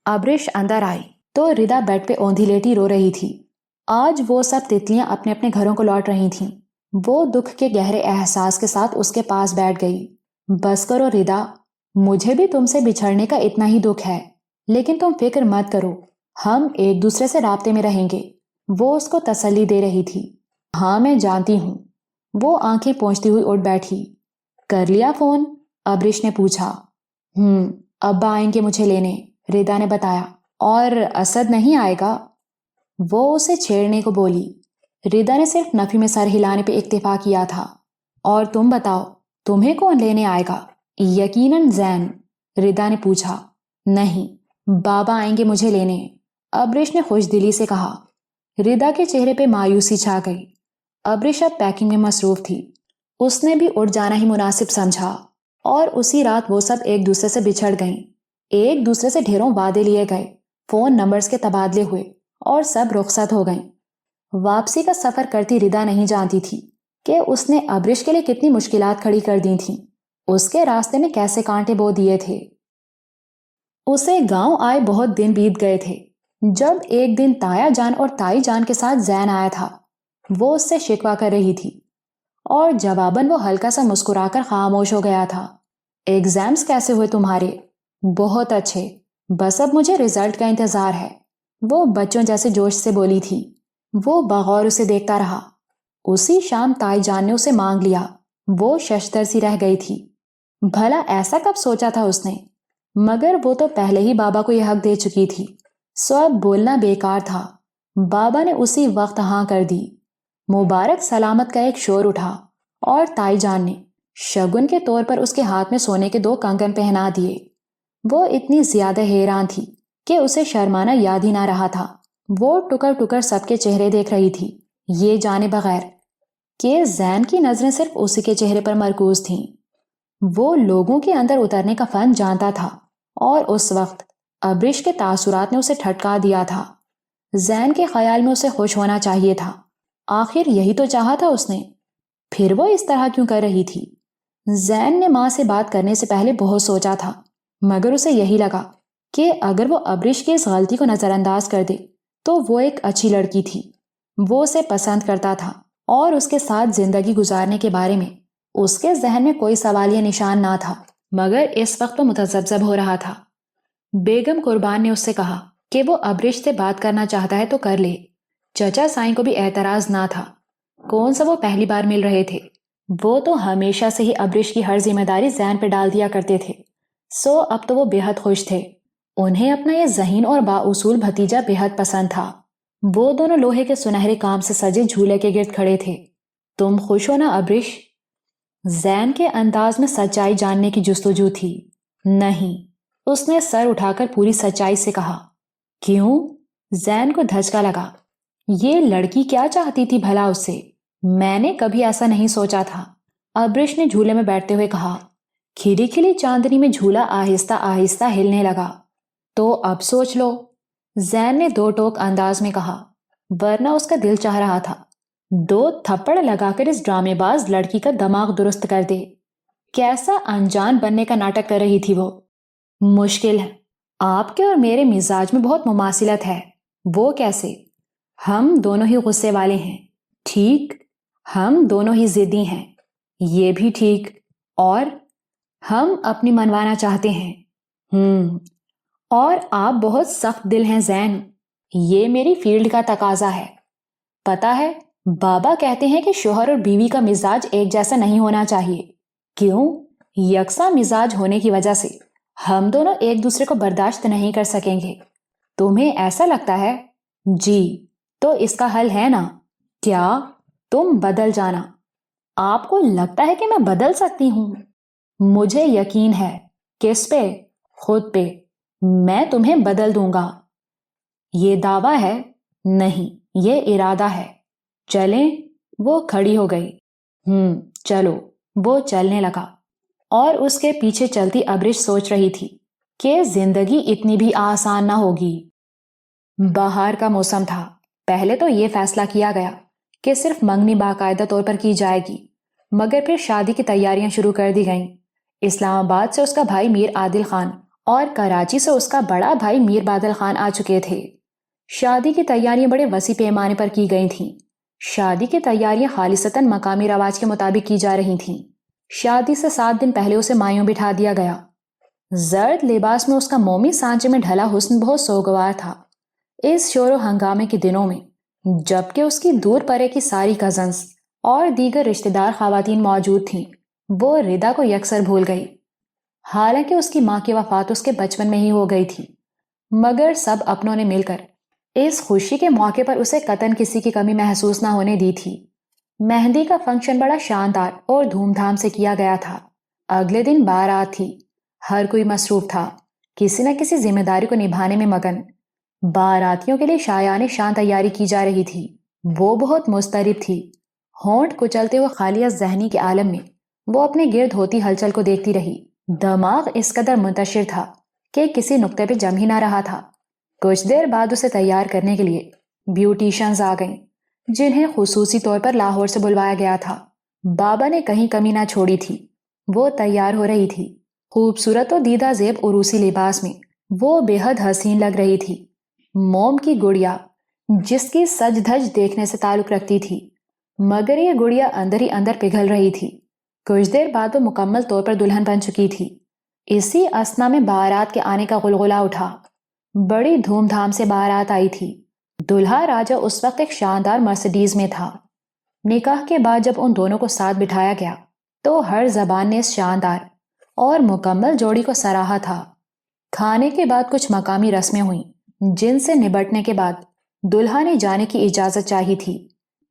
ابرش اندر آئی تو ردا بیڈ پہ اوندھی لیٹی رو رہی تھی۔ آج وہ سب تتلیاں اپنے اپنے گھروں کو لوٹ رہی تھیں۔ وہ دکھ کے گہرے احساس کے ساتھ اس کے پاس بیٹھ گئی۔ بس کرو ردا، مجھے بھی تم سے بچھڑنے کا اتنا ہی دکھ ہے، لیکن تم فکر مت کرو، ہم ایک دوسرے سے رابطے میں رہیں گے۔ وہ اس کو تسلی دے رہی تھی۔ ہاں میں جانتی ہوں۔ وہ آنکھیں پوچھتی ہوئی اٹھ بیٹھی۔ کر لیا فون؟ ابرش نے پوچھا۔ ابا آئیں گے مجھے لینے، ردا نے بتایا۔ اور اسد نہیں آئے گا؟ وہ اسے چھیڑنے کو بولی۔ ردا نے صرف نفی میں سر ہلانے پہ اکتفا کیا تھا۔ اور تم بتاؤ، تمہیں کون لینے آئے گا؟ یقیناً زین، ردا نے پوچھا۔ نہیں، بابا آئیں گے مجھے لینے، ابرش نے خوش دلی سے کہا۔ ردا کے چہرے پہ مایوسی چھا گئی۔ ابرش اب پیکنگ میں مصروف تھی۔ اس نے بھی اٹھ جانا ہی مناسب سمجھا اور اسی رات وہ سب ایک دوسرے سے بچھڑ گئیں۔ ایک دوسرے سے ڈھیروں وعدے لیے گئے، فون نمبرز کے تبادلے ہوئے اور سب رخصت ہو گئیں۔ واپسی کا سفر کرتی ردا نہیں جانتی تھی کہ اس نے ابرش کے لیے کتنی مشکلات کھڑی کر دی تھیں، اس کے راستے میں کیسے کانٹے بو دیے تھے۔ اسے گاؤں آئے بہت دن بیت گئے تھے جب ایک دن تایا جان اور تائی جان کے ساتھ زین آیا تھا۔ وہ اس سے شکوہ کر رہی تھی اور جواباً وہ ہلکا سا مسکرا کر خاموش ہو گیا تھا۔ ایگزامز کیسے ہوئے تمہارے؟ بہت اچھے، بس اب مجھے رزلٹ کا انتظار ہے، وہ بچوں جیسے جوش سے بولی تھی۔ وہ بغور اسے دیکھتا رہا۔ اسی شام تائی جان نے اسے مانگ لیا۔ وہ ششدر سی رہ گئی تھی. بھلا ایسا کب سوچا تھا اس نے؟ مگر وہ تو پہلے ہی بابا کو یہ حق دے چکی تھی، سو اب بولنا بیکار تھا. بابا نے اسی وقت ہاں کر دی. مبارک سلامت کا ایک شور اٹھا اور تائی جان نے شگن کے طور پر اس کے ہاتھ میں سونے کے 2 کنگن پہنا دیے. وہ اتنی زیادہ حیران تھی کہ اسے شرمانا یاد ہی نہ رہا تھا. وہ ٹکر ٹکر سب کے چہرے دیکھ رہی تھی، یہ جانے بغیر کہ زین کی نظریں صرف اسی کے چہرے پر مرکوز تھیں. وہ لوگوں کے اندر اترنے کا فن جانتا تھا اور اس وقت ابرش کے تاثرات نے اسے ٹھٹکا دیا تھا. زین کے خیال میں اسے خوش ہونا چاہیے تھا، آخر یہی تو چاہا تھا اس نے. پھر وہ اس طرح کیوں کر رہی تھی؟ زین نے ماں سے بات کرنے سے پہلے بہت سوچا تھا، مگر اسے یہی لگا کہ اگر وہ ابرش کی اس غلطی کو نظر انداز کر دے تو وہ ایک اچھی لڑکی تھی، وہ اسے پسند کرتا تھا اور اس کے ساتھ زندگی گزارنے کے بارے میں اس کے ذہن میں کوئی سوال یا نشان نہ تھا. مگر اس وقت وہ متذبذب ہو رہا تھا. بیگم قربان نے اس سے کہا کہ وہ ابرش سے بات کرنا چاہتا ہے تو کر لے. چچا سائیں کو بھی اعتراض نہ تھا. کون سا وہ پہلی بار مل رہے تھے؟ وہ تو ہمیشہ سے ہی ابرش کی ہر ذمہ داری زین پہ ڈال دیا کرتے تھے، سو اب تو وہ بے حد خوش تھے. انہیں اپنا یہ ذہین اور بااصول بھتیجا بے حد پسند تھا. وہ دونوں لوہے کے سنہرے کام سے سجے جھولے کے گرد کھڑے تھے. تم خوش ہو نا ابرش؟ زین کے انداز میں سچائی جاننے کی جستجو تھی. نہیں، اس نے سر اٹھا کر پوری سچائی سے کہا. کیوں؟ زین کو دھچکا لگا. یہ لڑکی کیا چاہتی تھی بھلا اس سے؟ میں نے کبھی ایسا نہیں سوچا تھا. ابرش نے جھولے میں بیٹھتے ہوئے کہا. کھلی کھلی چاندنی میں جھولا آہستہ آہستہ ہلنے لگا. تو اب سوچ لو، زین نے 2 ٹوک انداز میں کہا، ورنہ اس کا دل چاہ رہا تھا 2 تھپڑ لگا کر اس ڈرامے باز لڑکی کا دماغ درست کر دے. کیسا انجان بننے کا ناٹک کر رہی تھی وہ. مشکل ہے، آپ کے اور میرے مزاج میں بہت مماثلت ہے. وہ کیسے؟ ہم دونوں ہی غصے والے ہیں. ٹھیک. ہم دونوں ہی ضدی ہیں. یہ بھی ٹھیک. اور ہم اپنی منوانا چاہتے ہیں. اور آپ بہت سخت دل ہیں زین. یہ میری فیلڈ کا تقاضا ہے. پتا ہے، بابا کہتے ہیں کہ شوہر اور بیوی کا مزاج ایک جیسا نہیں ہونا چاہیے. کیوں؟ یکساں مزاج ہونے کی وجہ سے ہم دونوں ایک دوسرے کو برداشت نہیں کر سکیں گے. تمہیں ایسا لگتا ہے؟ جی. تو اس کا حل ہے نا. کیا؟ تم بدل جانا. آپ کو لگتا ہے کہ میں بدل سکتی ہوں؟ مجھے یقین ہے. کس پہ؟ خود پہ. میں تمہیں بدل دوں گا. یہ دعویٰ ہے؟ نہیں، یہ ارادہ ہے. چلیں؟ وہ کھڑی ہو گئی. چلو. وہ چلنے لگا اور اس کے پیچھے چلتی ابرش سوچ رہی تھی کہ زندگی اتنی بھی آسان نہ ہوگی. بہار کا موسم تھا. پہلے تو یہ فیصلہ کیا گیا کہ صرف منگنی باقاعدہ طور پر کی جائے گی، مگر پھر شادی کی تیاریاں شروع کر دی گئیں. اسلام آباد سے اس کا بھائی میر عادل خان اور کراچی سے اس کا بڑا بھائی میر بادل خان آ چکے تھے. شادی کی تیاریاں بڑے وسیع پیمانے پر کی گئی تھیں. شادی کی تیاریاں خالصتاً مقامی رواج کے مطابق کی جا رہی تھیں. شادی سے 7 دن پہلے اسے مایوں بٹھا دیا گیا. زرد لباس میں اس کا مومی سانچے میں ڈھلا حسن بہت سوگوار تھا. اس شور و ہنگامے کے دنوں میں جبکہ اس کی دور پرے کی ساری کزنز اور دیگر رشتہ دار خواتین موجود تھیں، وہ ردا کو یکسر بھول گئی. حالانکہ اس کی ماں کی وفات اس کے بچپن میں ہی ہو گئی تھی، مگر سب اپنوں نے مل کر اس خوشی کے موقع پر اسے قطعاً کسی کی کمی محسوس نہ ہونے دی تھی. مہندی کا فنکشن بڑا شاندار اور دھوم دھام سے کیا گیا تھا. اگلے دن بارات تھی. ہر کوئی مصروف تھا، کسی نہ کسی ذمہ داری کو نبھانے میں مگن. باراتیوں کے لیے شایان شان تیاری کی جا رہی تھی. وہ بہت مضطرب تھی. ہونٹ کچلتے ہوئے خالیہ ذہنی کے عالم میں وہ اپنے گرد ہوتی ہلچل کو دیکھتی رہی. دماغ اس قدر منتشر تھا کہ کسی نقطے پہ جم ہی نہ رہا تھا. کچھ دیر بعد اسے تیار کرنے کے لیے بیوٹیشنز آ گئیں، جنہیں خصوصی طور پر لاہور سے بلوایا گیا تھا. بابا نے کہیں کمی نہ چھوڑی تھی. وہ تیار ہو رہی تھی. خوبصورت و دیدہ زیب عروسی لباس میں وہ بے حد حسین لگ رہی تھی. موم کی گڑیا جس کی سج دھج دیکھنے سے تعلق رکھتی تھی، مگر یہ گڑیا اندر ہی اندر پگھل رہی تھی. کچھ دیر بعد وہ مکمل طور پر دلہن بن چکی تھی. اسی اثنا میں بارات کے آنے کا غلغلہ اٹھا. بڑی دھوم دھام سے بارات آئی تھی. دلہا راجہ اس وقت ایک شاندار مرسڈیز میں تھا. نکاح کے بعد جب ان دونوں کو ساتھ بٹھایا گیا تو ہر زبان نے اس شاندار اور مکمل جوڑی کو سراہا تھا۔ کھانے کے بعد کچھ مقامی رسمیں ہوئیں جن سے نبٹنے کے بعد دلہا نے جانے کی اجازت چاہی تھی،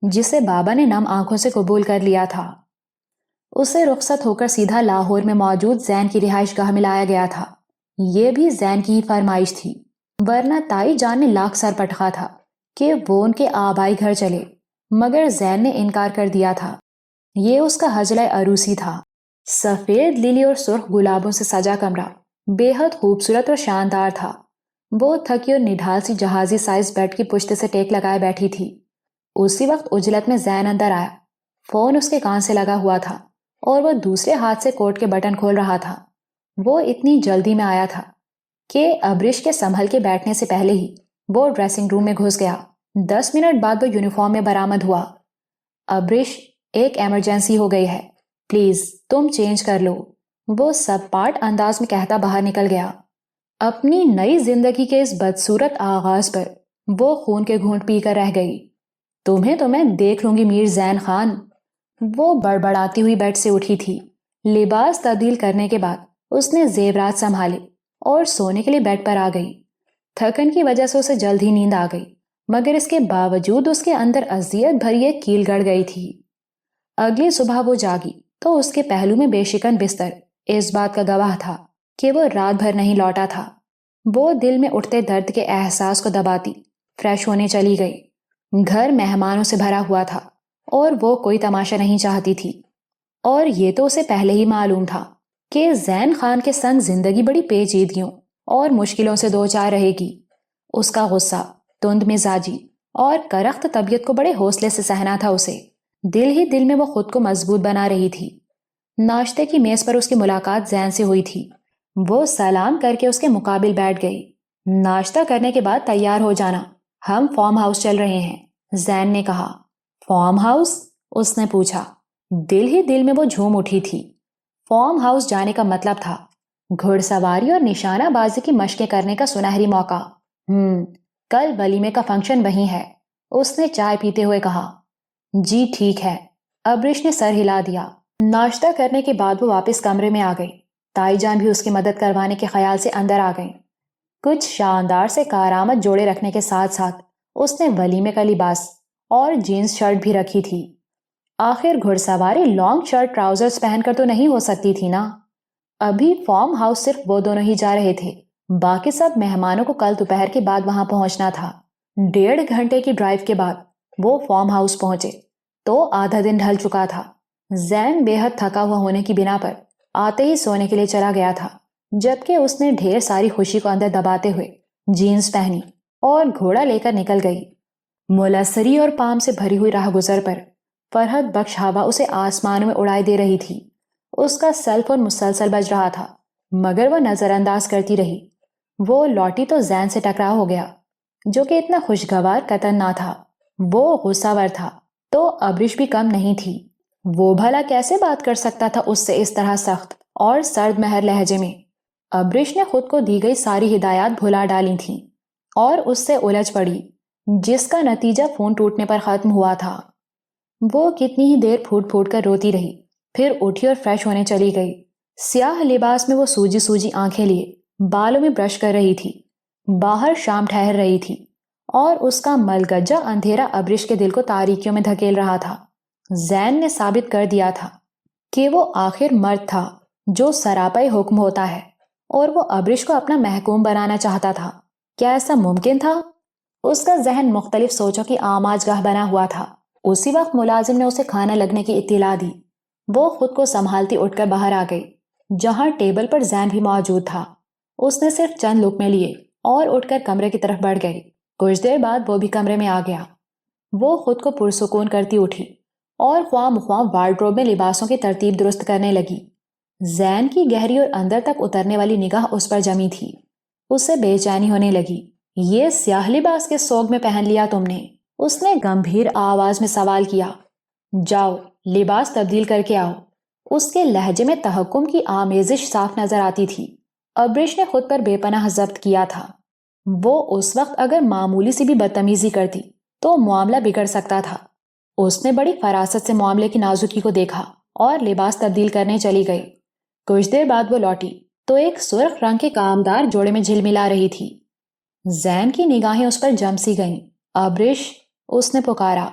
جسے بابا نے نم آنکھوں سے قبول کر لیا تھا۔ اسے رخصت ہو کر سیدھا لاہور میں موجود زین کی رہائش گاہ میں لایا گیا تھا۔ یہ بھی زین کی ہی فرمائش تھی، ورنہ تائی جان نے لاکھ سر پٹخا تھا کہ وہ ان کے آبائی گھر چلے، مگر زین نے انکار کر دیا تھا۔ یہ اس کا حجلہ عروسی تھا۔ سفید للی اور سرخ گلابوں سے سجا کمرہ بے حد خوبصورت اور شاندار تھا۔ وہ تھکی اور نڈھال سی جہازی سائز بیڈ کی پشت سے ٹیک لگائے بیٹھی تھی۔ اسی وقت اجلت میں زین اندر آیا۔ فون اس کے کان سے لگا ہوا تھا اور وہ دوسرے ہاتھ سے کوٹ کے بٹن کھول رہا تھا۔ وہ اتنی جلدی میں آیا تھا کہ ابرش کے سنبھل کے بیٹھنے سے پہلے ہی وہ ڈریسنگ روم میں گھس گیا۔ 10 منٹ بعد وہ یونیفارم میں برآمد ہوا۔ ابرش، ایک ایمرجنسی ہو گئی ہے، پلیز تم چینج کر لو، وہ سب پارٹ انداز میں کہتا باہر نکل گیا۔ اپنی نئی زندگی کے اس بدصورت آغاز پر وہ خون کے گھونٹ پی کر رہ گئی۔ تمہیں تو میں دیکھ لوں گی میر زین خان۔ وہ بڑبڑاتی ہوئی بیڈ سے اٹھی تھی۔ لباس تبدیل کرنے کے بعد اس نے زیورات سنبھالے اور سونے کے لیے بیڈ پر آ گئی۔ تھکن کی وجہ سے اسے جلد ہی نیند آ گئی، مگر اس کے باوجود اس کے اندر اذیت بھری ایک کیل گڑ گئی تھی۔ اگلی صبح وہ جاگی تو اس کے پہلو میں بے شکن بستر اس بات کا گواہ تھا کہ وہ رات بھر نہیں لوٹا تھا۔ وہ دل میں اٹھتے درد کے احساس کو دباتی فریش ہونے چلی گئی۔ گھر مہمانوں سے بھرا ہوا تھا اور وہ کوئی تماشا نہیں چاہتی تھی، اور یہ تو اسے پہلے ہی معلوم تھا کہ زین خان کے سنگ زندگی بڑی پیچیدگیوں اور مشکلوں سے دوچار رہے گی۔ اس کا غصہ، تند مزاجی اور کرخت طبیعت کو بڑے حوصلے سے سہنا تھا اسے۔ دل ہی دل میں وہ خود کو مضبوط بنا رہی تھی۔ ناشتے کی میز پر اس کی ملاقات زین سے ہوئی تھی۔ وہ سلام کر کے اس کے مقابل بیٹھ گئی۔ ناشتہ کرنے کے بعد تیار ہو جانا، ہم فارم ہاؤس چل رہے ہیں، زین نے کہا۔ Farm house? اس نے پوچھا۔ دل ہی دل میں وہ جھوم اٹھی تھی۔ فارم ہاؤس جانے کا مطلب تھا گھڑ سواری اور نشانہ بازی کی مشقیں کرنے کا سنہری موقع۔ کل ولیمے کا فنکشن وہیں ہے، اس نے چائے پیتے ہوئے کہا۔ جی ٹھیک ہے، ابرش نے سر ہلا دیا۔ ناشتہ کرنے کے بعد وہ واپس کمرے میں آ گئی۔ تائی جان بھی اس کی مدد کروانے کے خیال سے اندر آ گئیں۔ کچھ شاندار سے کارآمد جوڑے رکھنے کے ساتھ ساتھ اس نے ولیمے کا لباس اور جینز شرٹ بھی رکھی تھی۔ آخر گھڑ سواری لانگ شرٹ ٹراؤزرز پہن کر تو نہیں ہو سکتی تھی نا۔ ابھی فارم ہاؤس صرف وہ دونوں ہی جا رہے تھے، باقی سب مہمانوں کو کل دوپہر کے بعد وہاں پہنچنا تھا۔ 1.5 گھنٹے کی ڈرائیو کے بعد وہ فارم ہاؤس پہنچے تو آدھا دن ڈھل چکا تھا۔ زین بے حد تھکا ہوا ہونے کی بنا پر آتے ہی سونے کے لیے چلا گیا تھا، جبکہ اس نے ڈھیر ساری خوشی کو اندر دباتے ہوئے جینز پہنی اور گھوڑا لے کر نکل گئی۔ ملسری اور پام سے بھری ہوئی راہ گزر پر فرحت بخش ہوا اسے آسمانوں میں اڑائے دے رہی تھی۔ اس کا سیل فون مسلسل بج رہا تھا، مگر وہ نظر انداز کرتی رہی۔ وہ لوٹی تو زین سے ٹکراؤ ہو گیا، جو کہ اتنا خوشگوار قطن نہ تھا۔ وہ غصہ ور تھا تو ابرش بھی کم نہیں تھی۔ وہ بھلا کیسے بات کر سکتا تھا اس سے اس طرح سخت اور سرد مہر لہجے میں؟ ابرش نے خود کو دی گئی ساری ہدایات بھلا ڈالی تھیں اور اس سے الجھ پڑی، جس کا نتیجہ فون ٹوٹنے پر ختم ہوا تھا۔ وہ کتنی ہی دیر پھوٹ پھوٹ کر روتی رہی، پھر اٹھی اور فریش ہونے چلی گئی۔ سیاہ لباس میں وہ سوجی سوجی آنکھیں لیے بالوں میں برش کر رہی تھی۔ باہر شام ٹھہر رہی تھی اور اس کا ملگجہ اندھیرا ابرش کے دل کو تاریکیوں میں دھکیل رہا تھا۔ زین نے ثابت کر دیا تھا کہ وہ آخر مرد تھا جو سراپے حکم ہوتا ہے، اور وہ ابرش کو اپنا محکوم بنانا چاہتا تھا۔ کیا ایسا ممکن تھا؟ اس کا ذہن مختلف سوچوں کی آماج گاہ بنا ہوا تھا۔ اسی وقت ملازم نے اسے کھانا لگنے کی اطلاع دی۔ وہ خود کو سنبھالتی اٹھ کر باہر آ گئی، جہاں ٹیبل پر زین بھی موجود تھا۔ اس نے صرف چند لقمے لیے اور اٹھ کر کمرے کی طرف بڑھ گئی۔ کچھ دیر بعد وہ بھی کمرے میں آ گیا۔ وہ خود کو پرسکون کرتی اٹھی اور خواہ مخواہ وارڈروب میں لباسوں کی ترتیب درست کرنے لگی۔ زین کی گہری اور اندر تک اترنے والی نگاہ اس پر جمی تھی۔ اسے بے چینی ہونے لگی۔ یہ سیاہ لباس کس سوگ میں پہن لیا تم نے؟ اس نے گمبھیر آواز میں سوال کیا۔ جاؤ لباس تبدیل کر کے آؤ۔ اس کے لہجے میں تحکم کی آمیزش صاف نظر آتی تھی۔ ابرش نے خود پر بے پناہ ضبط کیا تھا۔ وہ اس وقت اگر معمولی سی بھی بدتمیزی کرتی تو معاملہ بگڑ سکتا تھا۔ اس نے بڑی فراست سے معاملے کی نازکی کو دیکھا اور لباس تبدیل کرنے چلی گئی۔ کچھ دیر بعد وہ لوٹی تو ایک سرخ رنگ کے کامدار جوڑے میں جھلملا رہی تھی۔ زین کی نگاہیں اس پر جم سی گئیں۔ ابرش، اس نے پکارا۔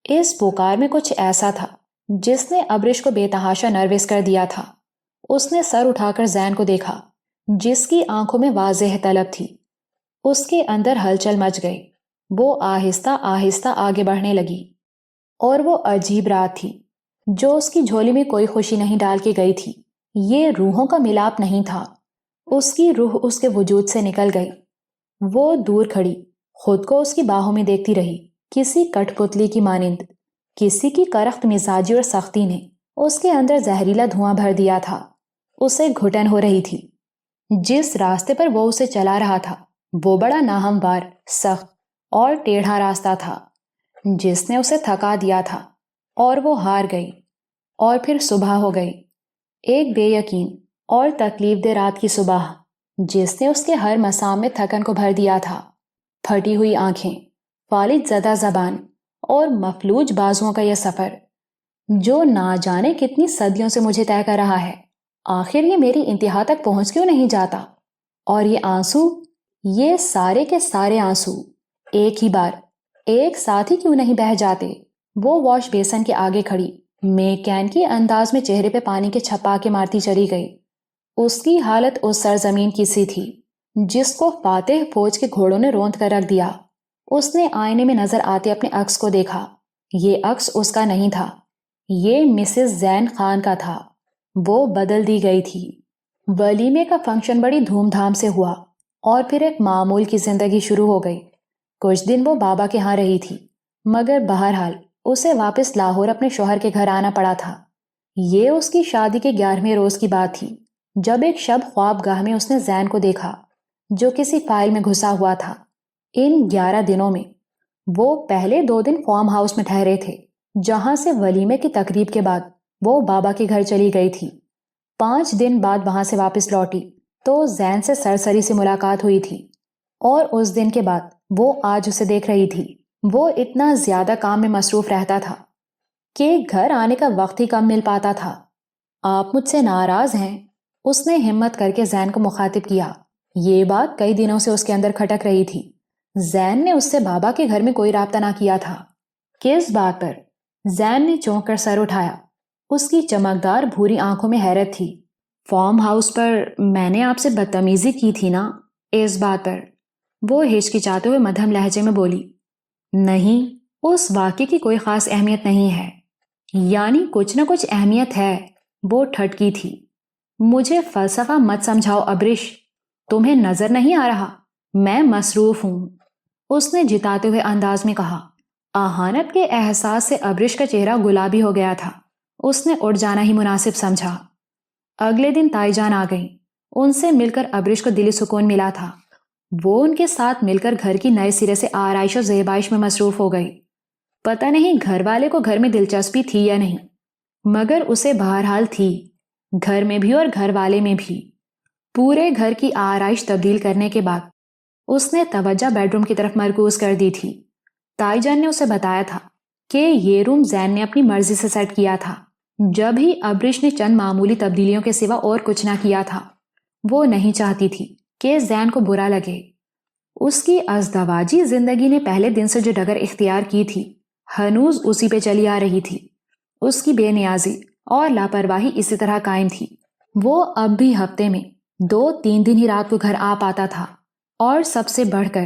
اس پکار میں کچھ ایسا تھا جس نے ابرش کو بے تحاشا نروس کر دیا تھا۔ اس نے سر اٹھا کر زین کو دیکھا جس کی آنکھوں میں واضح طلب تھی۔ اس کے اندر ہلچل مچ گئی۔ وہ آہستہ آہستہ آگے بڑھنے لگی اور وہ عجیب رات تھی جو اس کی جھولی میں کوئی خوشی نہیں ڈال کے گئی تھی۔ یہ روحوں کا ملاپ نہیں تھا۔ اس کی روح اس کے وجود سے نکل گئی۔ وہ دور کھڑی خود کو اس کی باہوں میں دیکھتی رہی، کسی کٹ پتلی کی مانند۔ کسی کی کرخت مزاجی اور سختی نے اس کے اندر زہریلا دھواں بھر دیا تھا۔ اسے گھٹن ہو رہی تھی۔ جس راستے پر وہ اسے چلا رہا تھا وہ بڑا ناہموار، سخت اور ٹیڑھا راستہ تھا جس نے اسے تھکا دیا تھا، اور وہ ہار گئی۔ اور پھر صبح ہو گئی، ایک بے یقین اور تکلیف دہ رات کی صبح جس نے اس کے ہر مسام میں تھکن کو بھر دیا تھا۔ پھٹی ہوئی آنکھیں، فالج زدہ زبان اور مفلوج بازوؤں کا یہ سفر جو نہ جانے کتنی صدیوں سے مجھے طے کر رہا ہے، آخر یہ میری انتہا تک پہنچ کیوں نہیں جاتا؟ اور یہ آنسو، یہ سارے کے سارے آنسو ایک ہی بار، ایک ساتھ ہی کیوں نہیں بہہ جاتے؟ وہ واش بیسن کے آگے کھڑی میکین کی انداز میں چہرے پہ پانی کے چھپاکے مارتی چلی گئی۔ اس کی حالت اس سرزمین کی سی تھی جس کو فاتح فوج کے گھوڑوں نے روند کر رکھ دیا۔ اس نے آئینے میں نظر آتے اپنے عکس کو دیکھا۔ یہ عکس اس کا نہیں تھا، یہ مسز زین خان کا تھا۔ وہ بدل دی گئی تھی۔ ولیمے کا فنکشن بڑی دھوم دھام سے ہوا اور پھر ایک معمول کی زندگی شروع ہو گئی۔ کچھ دن وہ بابا کے ہاں رہی تھی، مگر بہرحال اسے واپس لاہور اپنے شوہر کے گھر آنا پڑا تھا۔ یہ اس کی شادی کے 11ویں روز کی بات تھی جب ایک شب خواب گاہ میں اس نے زین کو دیکھا جو کسی فائل میں گھسا ہوا تھا۔ ان 11 دنوں میں وہ پہلے 2 دن فارم ہاؤس میں ٹھہرے تھے جہاں سے ولیمے کی تقریب کے بعد وہ بابا کے گھر چلی گئی تھی۔ 5 دن بعد وہاں سے واپس لوٹی تو زین سے سرسری سے ملاقات ہوئی تھی، اور اس دن کے بعد وہ آج اسے دیکھ رہی تھی۔ وہ اتنا زیادہ کام میں مصروف رہتا تھا کہ گھر آنے کا وقت ہی کم مل پاتا تھا۔ آپ مجھ سے ناراض ہیں؟ اس نے ہمت کر کے زین کو مخاطب کیا۔ یہ بات کئی دنوں سے اس کے اندر کھٹک رہی تھی۔ زین نے اس سے بابا کے گھر میں کوئی رابطہ نہ کیا تھا۔ کس بات پر؟ زین نے چونک کر سر اٹھایا۔ اس کی چمکدار بھوری آنکھوں میں حیرت تھی۔ فارم ہاؤس پر میں نے آپ سے بدتمیزی کی تھی نا، اس بات پر؟ وہ ہچکچاتے ہوئے مدھم لہجے میں بولی۔ نہیں، اس واقعے کی کوئی خاص اہمیت نہیں ہے۔ یعنی کچھ نہ کچھ اہمیت ہے، وہ ٹھٹکی تھی۔ مجھے فلسفہ مت سمجھاؤ ابرش، تمہیں نظر نہیں آ رہا میں مصروف ہوں، اس نے جتاتے ہوئے انداز میں کہا۔ اہانت کے احساس سے ابرش کا چہرہ گلابی ہو گیا تھا۔ اس نے اٹھ جانا ہی مناسب سمجھا۔ اگلے دن تائی جان آ گئیں۔ ان سے مل کر ابرش کو دلی سکون ملا تھا۔ وہ ان کے ساتھ مل کر گھر کی نئے سرے سے آرائش اور زیبائش میں مصروف ہو گئی۔ پتہ نہیں گھر والے کو گھر میں دلچسپی تھی یا نہیں، مگر اسے بہرحال تھی، گھر میں بھی اور گھر والے میں بھی۔ پورے گھر کی آرائش تبدیل کرنے کے بعد اس نے توجہ بیڈ روم کی طرف مرکوز کر دی تھی۔ تائی جان نے اسے بتایا تھا کہ یہ روم زین نے اپنی مرضی سے سیٹ کیا تھا، جب ہی ابرش نے چند معمولی تبدیلیوں کے سوا اور کچھ نہ کیا تھا۔ وہ نہیں چاہتی تھی کہ زین کو برا لگے۔ اس کی ازدواجی زندگی نے پہلے دن سے جو ڈگر اختیار کی تھی ہنوز اسی پہ چلی آ رہی تھی۔ اس کی بے نیازی اور لاپرواہی اسی طرح قائم تھی۔ وہ اب بھی ہفتے میں 2-3 دن ہی رات کو گھر آ پاتا تھا، اور سب سے بڑھ کر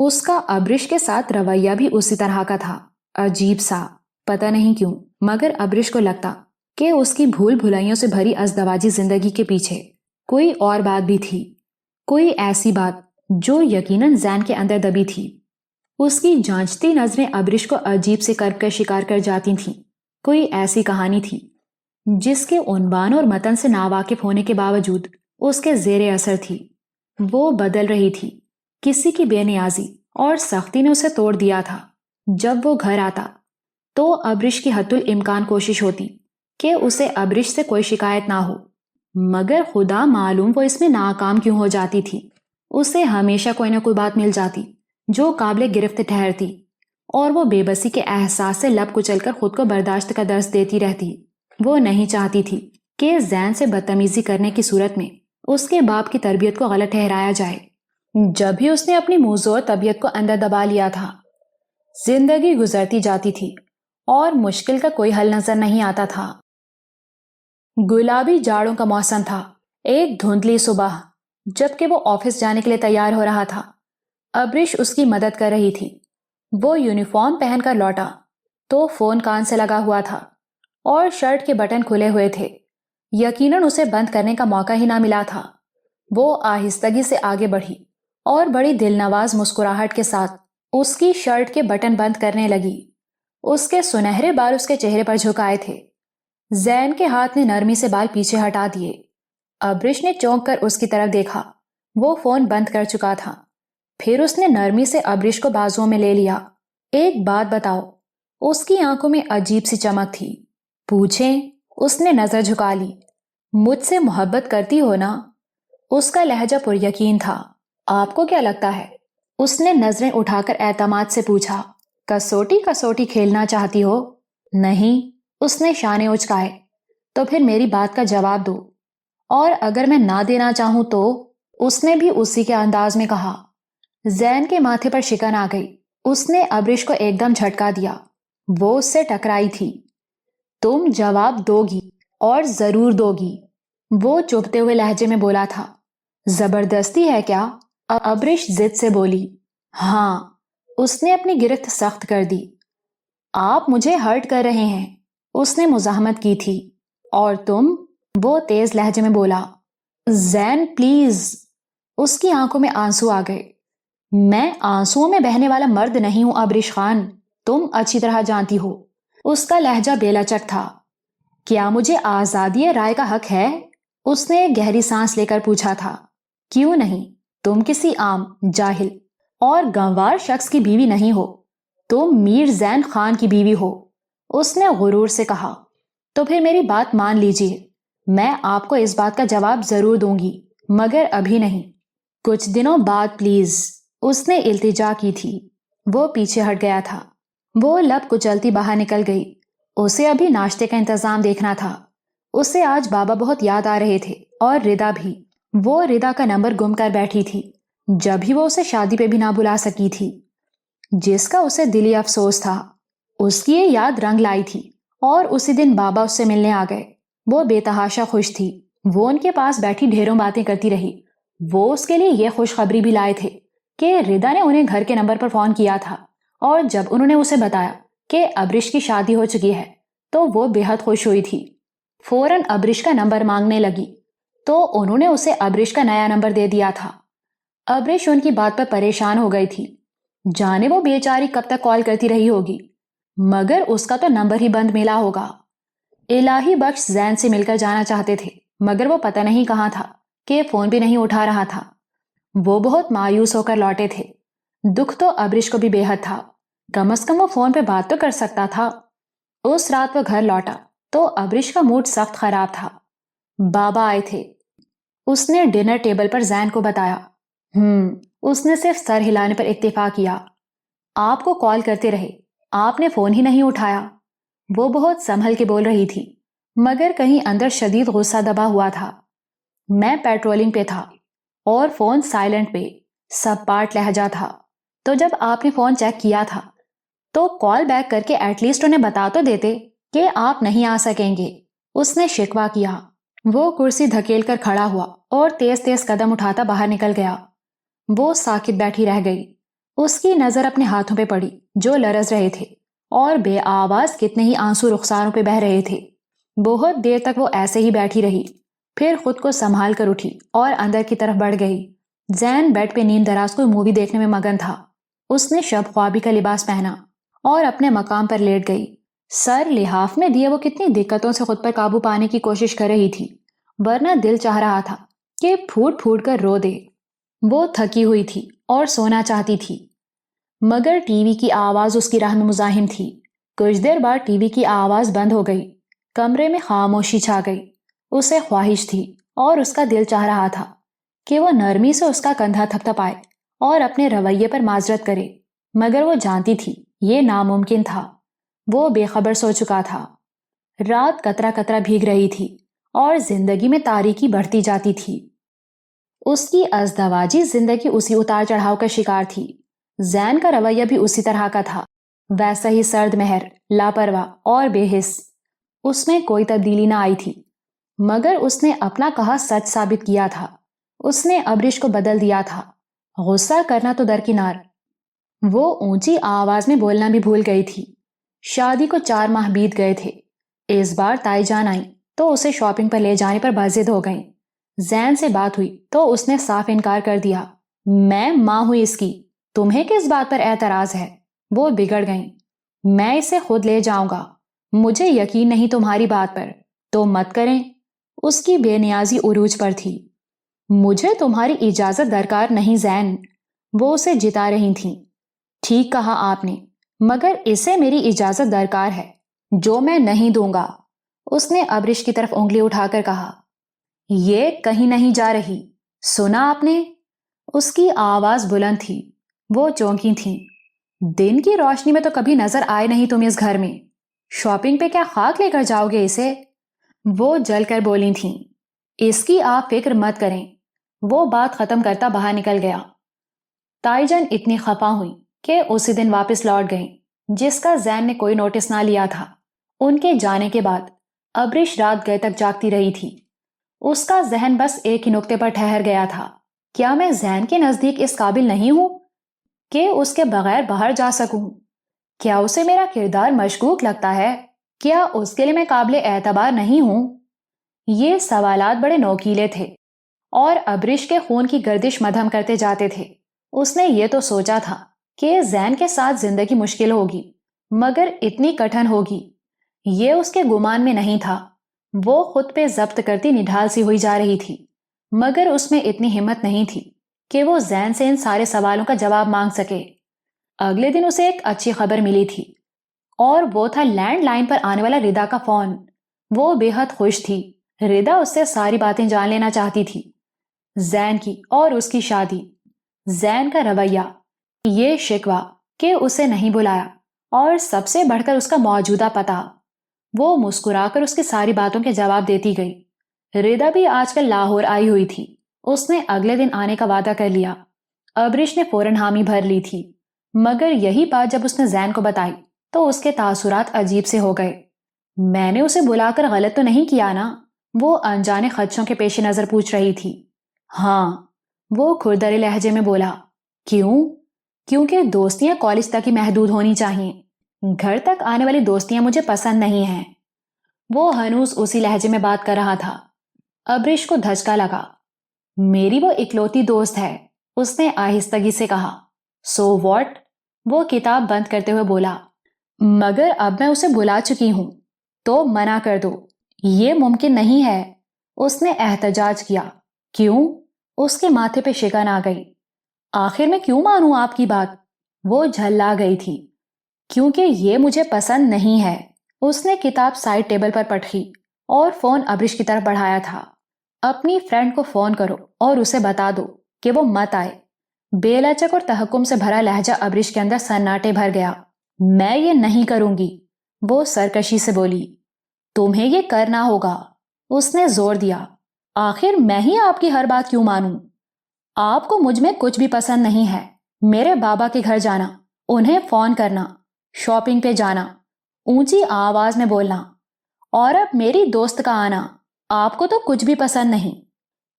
اس کا ابرش کے ساتھ رویہ بھی اسی طرح کا تھا، عجیب سا۔ پتہ نہیں کیوں، مگر ابرش کو لگتا کہ اس کی بھول بھلائیوں سے بھری ازدواجی زندگی کے پیچھے کوئی اور بات بھی تھی، کوئی ایسی بات جو یقیناً زین کے اندر دبی تھی۔ اس کی جانچتی نظریں ابرش کو عجیب سے کرب کا شکار کر جاتی تھیں۔ کوئی ایسی کہانی تھی جس کے عنوان اور متن سے ناواقف ہونے کے باوجود اس کے زیر اثر تھی۔ وہ بدل رہی تھی۔ کسی کی بے نیازی اور سختی نے اسے توڑ دیا تھا۔ جب وہ گھر آتا تو ابرش کی حتی الامکان کوشش ہوتی کہ اسے ابرش سے کوئی شکایت نہ ہو، مگر خدا معلوم وہ اس میں ناکام کیوں ہو جاتی تھی۔ اسے ہمیشہ کوئی نہ کوئی بات مل جاتی جو قابل گرفت ٹھہرتی، اور وہ بے بسی کے احساس سے لب کچل کر خود کو برداشت کا درس دیتی رہتی۔ وہ نہیں چاہتی تھی کہ زین سے بدتمیزی کرنے کی صورت میں اس کے باپ کی تربیت کو غلط ٹھہرایا جائے۔ جب بھی اس نے اپنی موزوں طبیعت کو اندر دبا لیا تھا، زندگی گزرتی جاتی تھی اور مشکل کا کوئی حل نظر نہیں آتا تھا۔ گلابی جاڑوں کا موسم تھا۔ ایک دھندلی صبح جبکہ وہ آفس جانے کے لیے تیار ہو رہا تھا، ابرش اس کی مدد کر رہی تھی۔ وہ یونیفارم پہن کر لوٹا تو فون کان سے لگا ہوا تھا اور شرٹ کے بٹن کھلے ہوئے تھے۔ یقیناً اسے بند کرنے کا موقع ہی نہ ملا تھا۔ وہ آہستگی سے آگے بڑھی اور بڑی دل نواز مسکراہٹ کے ساتھ اس کی شرٹ کے بٹن بند کرنے لگی۔ اس کے سنہرے بال اس کے چہرے پر جھکائے تھے۔ زین کے ہاتھ نے نرمی سے بال پیچھے ہٹا دیے۔ ابرش نے چونک کر اس کی طرف دیکھا۔ وہ فون بند کر چکا تھا۔ پھر اس نے نرمی سے ابرش کو بازوؤں میں لے لیا۔ ایک بات بتاؤ۔ اس کی آنکھوں میں عجیب سی چمک تھی۔ پوچھیں؟ اس نے نظر جھکا لی۔ مجھ سے محبت کرتی ہو نا؟ اس کا لہجہ پر یقین تھا۔ آپ کو کیا لگتا ہے؟ اس نے نظریں اٹھا کر اعتماد سے پوچھا۔ کسوٹی کھیلنا چاہتی ہو؟ نہیں، اس نے شانے اچکائے۔ تو پھر میری بات کا جواب دو۔ اور اگر میں نہ دینا چاہوں تو؟ اس نے بھی اسی کے انداز میں کہا۔ زین کے ماتھے پر شکن آ گئی۔ اس نے ابرش کو ایک دم جھٹکا دیا۔ وہ اس سے ٹکرائی تھی۔ تم جواب دو گی اور ضرور دو گی، وہ چبھتے ہوئے لہجے میں بولا تھا۔ زبردستی ہے کیا؟ ابرش ضد سے بولی۔ ہاں، اس نے اپنی گرفت سخت کر دی۔ آپ مجھے ہرٹ کر رہے ہیں، اس نے مزاحمت کی تھی۔ اور تم؟ وہ تیز لہجے میں بولا۔ زین پلیز۔ اس کی آنکھوں میں آنسو آ گئے۔ میں آنسوؤں میں بہنے والا مرد نہیں ہوں ابرش خان، تم اچھی طرح جانتی ہو۔ اس کا لہجہ بے لچک تھا۔ کیا مجھے آزادی رائے کا حق ہے؟ اس نے ایک گہری سانس لے کر پوچھا تھا۔ کیوں نہیں؟ تم کسی عام، جاہل اور گنوار شخص کی بیوی نہیں ہو، تم میر زین خان کی بیوی ہو، اس نے غرور سے کہا۔ تو پھر میری بات مان لیجیے، میں آپ کو اس بات کا جواب ضرور دوں گی، مگر ابھی نہیں، کچھ دنوں بعد پلیز، اس نے التجا کی تھی۔ وہ پیچھے ہٹ گیا تھا۔ وہ لب کچلتی باہر نکل گئی۔ اسے ابھی ناشتے کا انتظام دیکھنا تھا۔ اسے آج بابا بہت یاد آ رہے تھے اور ردا بھی۔ وہ ردا کا نمبر گم کر بیٹھی تھی، جب ہی وہ اسے شادی پہ بھی نہ بلا سکی تھی، جس کا اسے دلی افسوس تھا۔ اس کی یہ یاد رنگ لائی تھی اور اسی دن بابا اس سے ملنے آ گئے۔ وہ بے تحاشا خوش تھی۔ وہ ان کے پاس بیٹھی ڈھیروں باتیں کرتی رہی۔ وہ اس کے لیے یہ خوشخبری بھی لائے تھے کہ ردا نے انہیں گھر کے نمبر پر فون کیا تھا، اور جب انہوں نے اسے بتایا کہ ابرش کی شادی ہو چکی ہے تو وہ بے حد خوش ہوئی تھی۔ فوراً ابرش کا نمبر مانگنے لگی تو انہوں نے اسے ابرش کا نیا نمبر دے دیا تھا۔ ابرش ان کی بات پر پریشان ہو گئی تھی۔ جانے وہ بیچاری کب تک کال کرتی رہی ہوگی، مگر اس کا تو نمبر ہی بند ملا ہوگا۔ الہی بخش زین سے مل کر جانا چاہتے تھے، مگر وہ پتہ نہیں کہاں تھا کہ فون بھی نہیں اٹھا رہا تھا۔ وہ بہت مایوس ہو کر لوٹے تھے۔ دکھ تو ابرش کو بھی بے حد تھا، کم از کم وہ فون پہ بات تو کر سکتا تھا۔ اس رات وہ گھر لوٹا تو ابرش کا موڈ سخت خراب تھا۔ بابا آئے تھے، اس نے ڈنر ٹیبل پر زین کو بتایا۔ اس نے صرف سر ہلانے پر اکتفا کیا۔ آپ کو کال کرتے رہے، آپ نے فون ہی نہیں اٹھایا۔ وہ بہت سنبھل کے بول رہی تھی، مگر کہیں اندر شدید غصہ دبا ہوا تھا۔ میں پیٹرولنگ پہ تھا اور فون سائلنٹ پہ، سب پارٹ لہجہ تھا، تو جب آپ نے فون چیک کیا تھا تو کال بیک کر کے ایٹ لیسٹ انہیں بتا تو دیتے کہ آپ نہیں آ سکیں گے، اس نے شکوہ کیا۔ وہ کرسی دھکیل کر کھڑا ہوا اور تیز تیز قدم اٹھاتا باہر نکل گیا۔ وہ ساکت بیٹھی رہ گئی۔ اس کی نظر اپنے ہاتھوں پہ پڑی جو لرز رہے تھے، اور بے آواز کتنے ہی آنسو رخساروں پہ بہہ رہے تھے۔ بہت دیر تک وہ ایسے ہی بیٹھی رہی، پھر خود کو سنبھال کر اٹھی اور اندر کی طرف بڑھ گئی۔ زین بیڈ پہ نیند دراز کوئی مووی دیکھنے میں مگن تھا۔ اس نے شب خوابی کا لباس پہنا اور اپنے مقام پر لیٹ گئی۔ سر لحاف میں دیے وہ کتنی دقتوں سے خود پر قابو پانے کی کوشش کر رہی تھی، ورنہ دل چاہ رہا تھا کہ پھوٹ پھوٹ کر رو دے۔ وہ تھکی ہوئی تھی اور سونا چاہتی تھی، مگر ٹی وی کی آواز اس کی راہ میں مزاحم تھی۔ کچھ دیر بعد ٹی وی کی آواز بند ہو گئی۔ کمرے میں خاموشی چھا گئی۔ اسے خواہش تھی اور اس کا دل چاہ رہا تھا کہ وہ نرمی سے اس کا کندھا تھپتھپائے اور اپنے رویے پر معذرت کرے، مگر وہ جانتی تھی یہ ناممکن تھا۔ وہ بے خبر سو چکا تھا۔ رات قطرہ قطرہ بھیگ رہی تھی اور زندگی میں تاریکی بڑھتی جاتی تھی۔ اس کی ازدواجی زندگی اسی اتار چڑھاؤ کا شکار تھی۔ زین کا رویہ بھی اسی طرح کا تھا، ویسا ہی سرد مہر، لاپرواہ اور بے حس۔ اس میں کوئی تبدیلی نہ آئی تھی، مگر اس نے اپنا کہا سچ ثابت کیا تھا۔ اس نے ابرش کو بدل دیا تھا۔ غصہ کرنا تو درکنار، وہ اونچی آواز میں بولنا بھی بھول گئی تھی۔ شادی کو 4 ماہ بیت گئے تھے۔ اس بار تائی جان آئی تو اسے شاپنگ پر لے جانے پر بضد ہو گئیں۔ زین سے بات ہوئی تو اس نے صاف انکار کر دیا۔ میں ماں ہوئی اس کی، تمہیں کس بات پر اعتراض ہے؟ وہ بگڑ گئیں۔ میں اسے خود لے جاؤں گا، مجھے یقین نہیں تمہاری بات پر، تو مت کریں۔ اس کی بے نیازی عروج پر تھی۔ مجھے تمہاری اجازت درکار نہیں زین، وہ اسے جتا رہی تھیں۔ ٹھیک کہا آپ نے، مگر اسے میری اجازت درکار ہے، جو میں نہیں دوں گا۔ اس نے ابرش کی طرف انگلی اٹھا کر کہا۔ یہ کہیں نہیں جا رہی، سنا آپ نے؟ اس کی آواز بلند تھی۔ وہ چونکی تھیں۔ دن کی روشنی میں تو کبھی نظر آئے نہیں تم اس گھر میں، شاپنگ پہ کیا خاک لے کر جاؤ گے اسے؟ وہ جل کر بولی تھیں۔ اس کی آپ فکر مت کریں۔ وہ بات ختم کرتا باہر نکل گیا۔ تائی جان اتنی خفا ہوئی کہ اسی دن واپس لوٹ گئیں، جس کا زین نے کوئی نوٹس نہ لیا تھا۔ ان کے جانے کے بعد ابرش رات گئے تک جاگتی رہی تھی۔ اس کا ذہن بس ایک ہی نقطے پر ٹھہر گیا تھا، کیا میں زین کے نزدیک اس قابل نہیں ہوں کہ اس کے بغیر باہر جا سکوں؟ کیا اسے میرا کردار مشکوک لگتا ہے؟ کیا اس کے لیے میں قابل اعتبار نہیں ہوں؟ یہ سوالات بڑے نوکیلے تھے اور ابرش کے خون کی گردش مدھم کرتے جاتے تھے۔ اس نے یہ تو سوچا تھا کہ زین کے ساتھ زندگی مشکل ہوگی، مگر اتنی کٹھن ہوگی یہ اس کے گمان میں نہیں تھا۔ وہ خود پہ ضبط کرتی نڈھال سی ہوئی جا رہی تھی، مگر اس میں اتنی ہمت نہیں تھی کہ وہ زین سے ان سارے سوالوں کا جواب مانگ سکے۔ اگلے دن اسے ایک اچھی خبر ملی تھی، اور وہ تھا لینڈ لائن پر آنے والا ردا کا فون۔ وہ بے حد خوش تھی۔ ردا اس سے ساری باتیں جان لینا چاہتی تھی، زین کی اور اس کی شادی، زین کا رویہ، یہ شکوہ کہ اسے نہیں بلایا، اور سب سے بڑھ کر اس کا موجودہ پتہ۔ وہ مسکرا کر اس کی ساری باتوں کے جواب دیتی گئی۔ ردا بھی آج کل لاہور آئی ہوئی تھی۔ اس نے اگلے دن آنے کا وعدہ کر لیا۔ ابرش نے فوراً حامی بھر لی تھی، مگر یہی بات جب اس نے زین کو بتائی تو اس کے تاثرات عجیب سے ہو گئے۔ میں نے اسے بلا کر غلط تو نہیں کیا نا؟ وہ انجانے خدشوں کے پیش نظر پوچھ رہی تھی۔ ہاں، وہ کھردرے لہجے میں بولا۔ کیوں؟ کیونکہ دوستیاں کالج تک ہی محدود ہونی چاہیے، گھر تک آنے والی دوستیاں مجھے پسند نہیں ہیں۔ وہ ہنوز اسی لہجے میں بات کر رہا تھا۔ ابرش کو دھچکا لگا۔ میری وہ اکلوتی دوست ہے، اس نے آہستگی سے کہا۔ So what? وہ کتاب بند کرتے ہوئے بولا۔ مگر اب میں اسے بلا چکی ہوں، تو منع کر دو۔ یہ ممکن نہیں ہے، اس نے احتجاج کیا۔ کیوں؟ اس کے ماتھے پہ شکن آ گئی۔ آخر میں کیوں مانوں آپ کی بات؟ وہ جھلا گئی تھی۔ کیونکہ یہ مجھے پسند نہیں ہے۔ اس نے کتاب سائڈ ٹیبل پر پٹکی اور فون ابرش کی طرف بڑھایا تھا۔ اپنی فرینڈ کو فون کرو اور اسے بتا دو کہ وہ مت آئے۔ بے لچک اور تحکم سے بھرا لہجہ ابرش کے اندر سناٹے بھر گیا۔ میں یہ نہیں کروں گی، وہ سرکشی سے بولی۔ تمہیں یہ کرنا ہوگا، اس نے زور دیا۔ آخر میں ہی آپ کی ہر بات کیوں مانوں؟ آپ کو مجھ میں کچھ بھی پسند نہیں ہے۔ میرے بابا کے گھر جانا، انہیں فون کرنا، شاپنگ پہ جانا، اونچی آواز میں بولنا، اور اب میری دوست کا آنا، آپ کو تو کچھ بھی پسند نہیں۔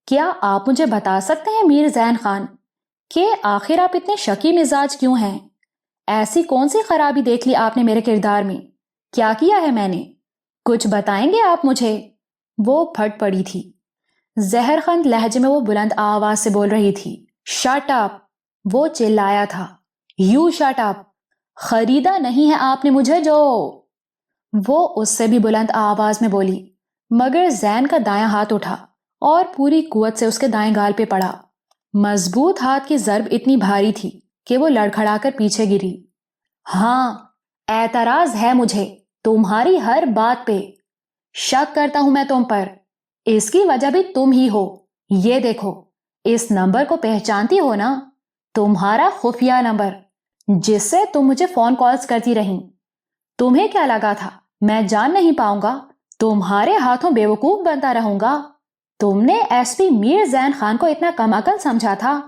کیا آپ مجھے بتا سکتے ہیں میر زین خان کہ آخر آپ اتنے شکی مزاج کیوں ہیں؟ ایسی کون سی خرابی دیکھ لی آپ نے میرے کردار میں؟ کیا کیا ہے میں نے؟ کچھ بتائیں گے آپ مجھے؟ وہ پھٹ پڑی تھی۔ زہر خند لہجے میں وہ بلند آواز سے بول رہی تھی۔ Shut up! وہ چلایا تھا۔ You shut up! خریدا نہیں ہے آپ نے مجھے جو… وہ اس سے بھی بلند آواز میں بولی، مگر زین کا دایاں ہاتھ اٹھا اور پوری قوت سے اس کے دائیں گال پہ پڑا۔ مضبوط ہاتھ کی ضرب اتنی بھاری تھی کہ وہ لڑکھڑا کر پیچھے گری۔ ہاں، اعتراض ہے مجھے تمہاری ہر بات پہ۔ شک کرتا ہوں میں تم پر۔ اس کی وجہ بھی تم ہی ہو۔ یہ دیکھو، اس نمبر کو پہچانتی ہو نا؟ تمہارا خفیہ نمبر، جس سے تم مجھے فون کالز کرتی رہیں۔ تمہیں کیا لگا تھا میں جان نہیں پاؤں گا تمہارے ہاتھوں بیوقوف بنتا رہوں گا؟ تم نے ایس پی میر زین خان کو اتنا کم عقل سمجھا تھا؟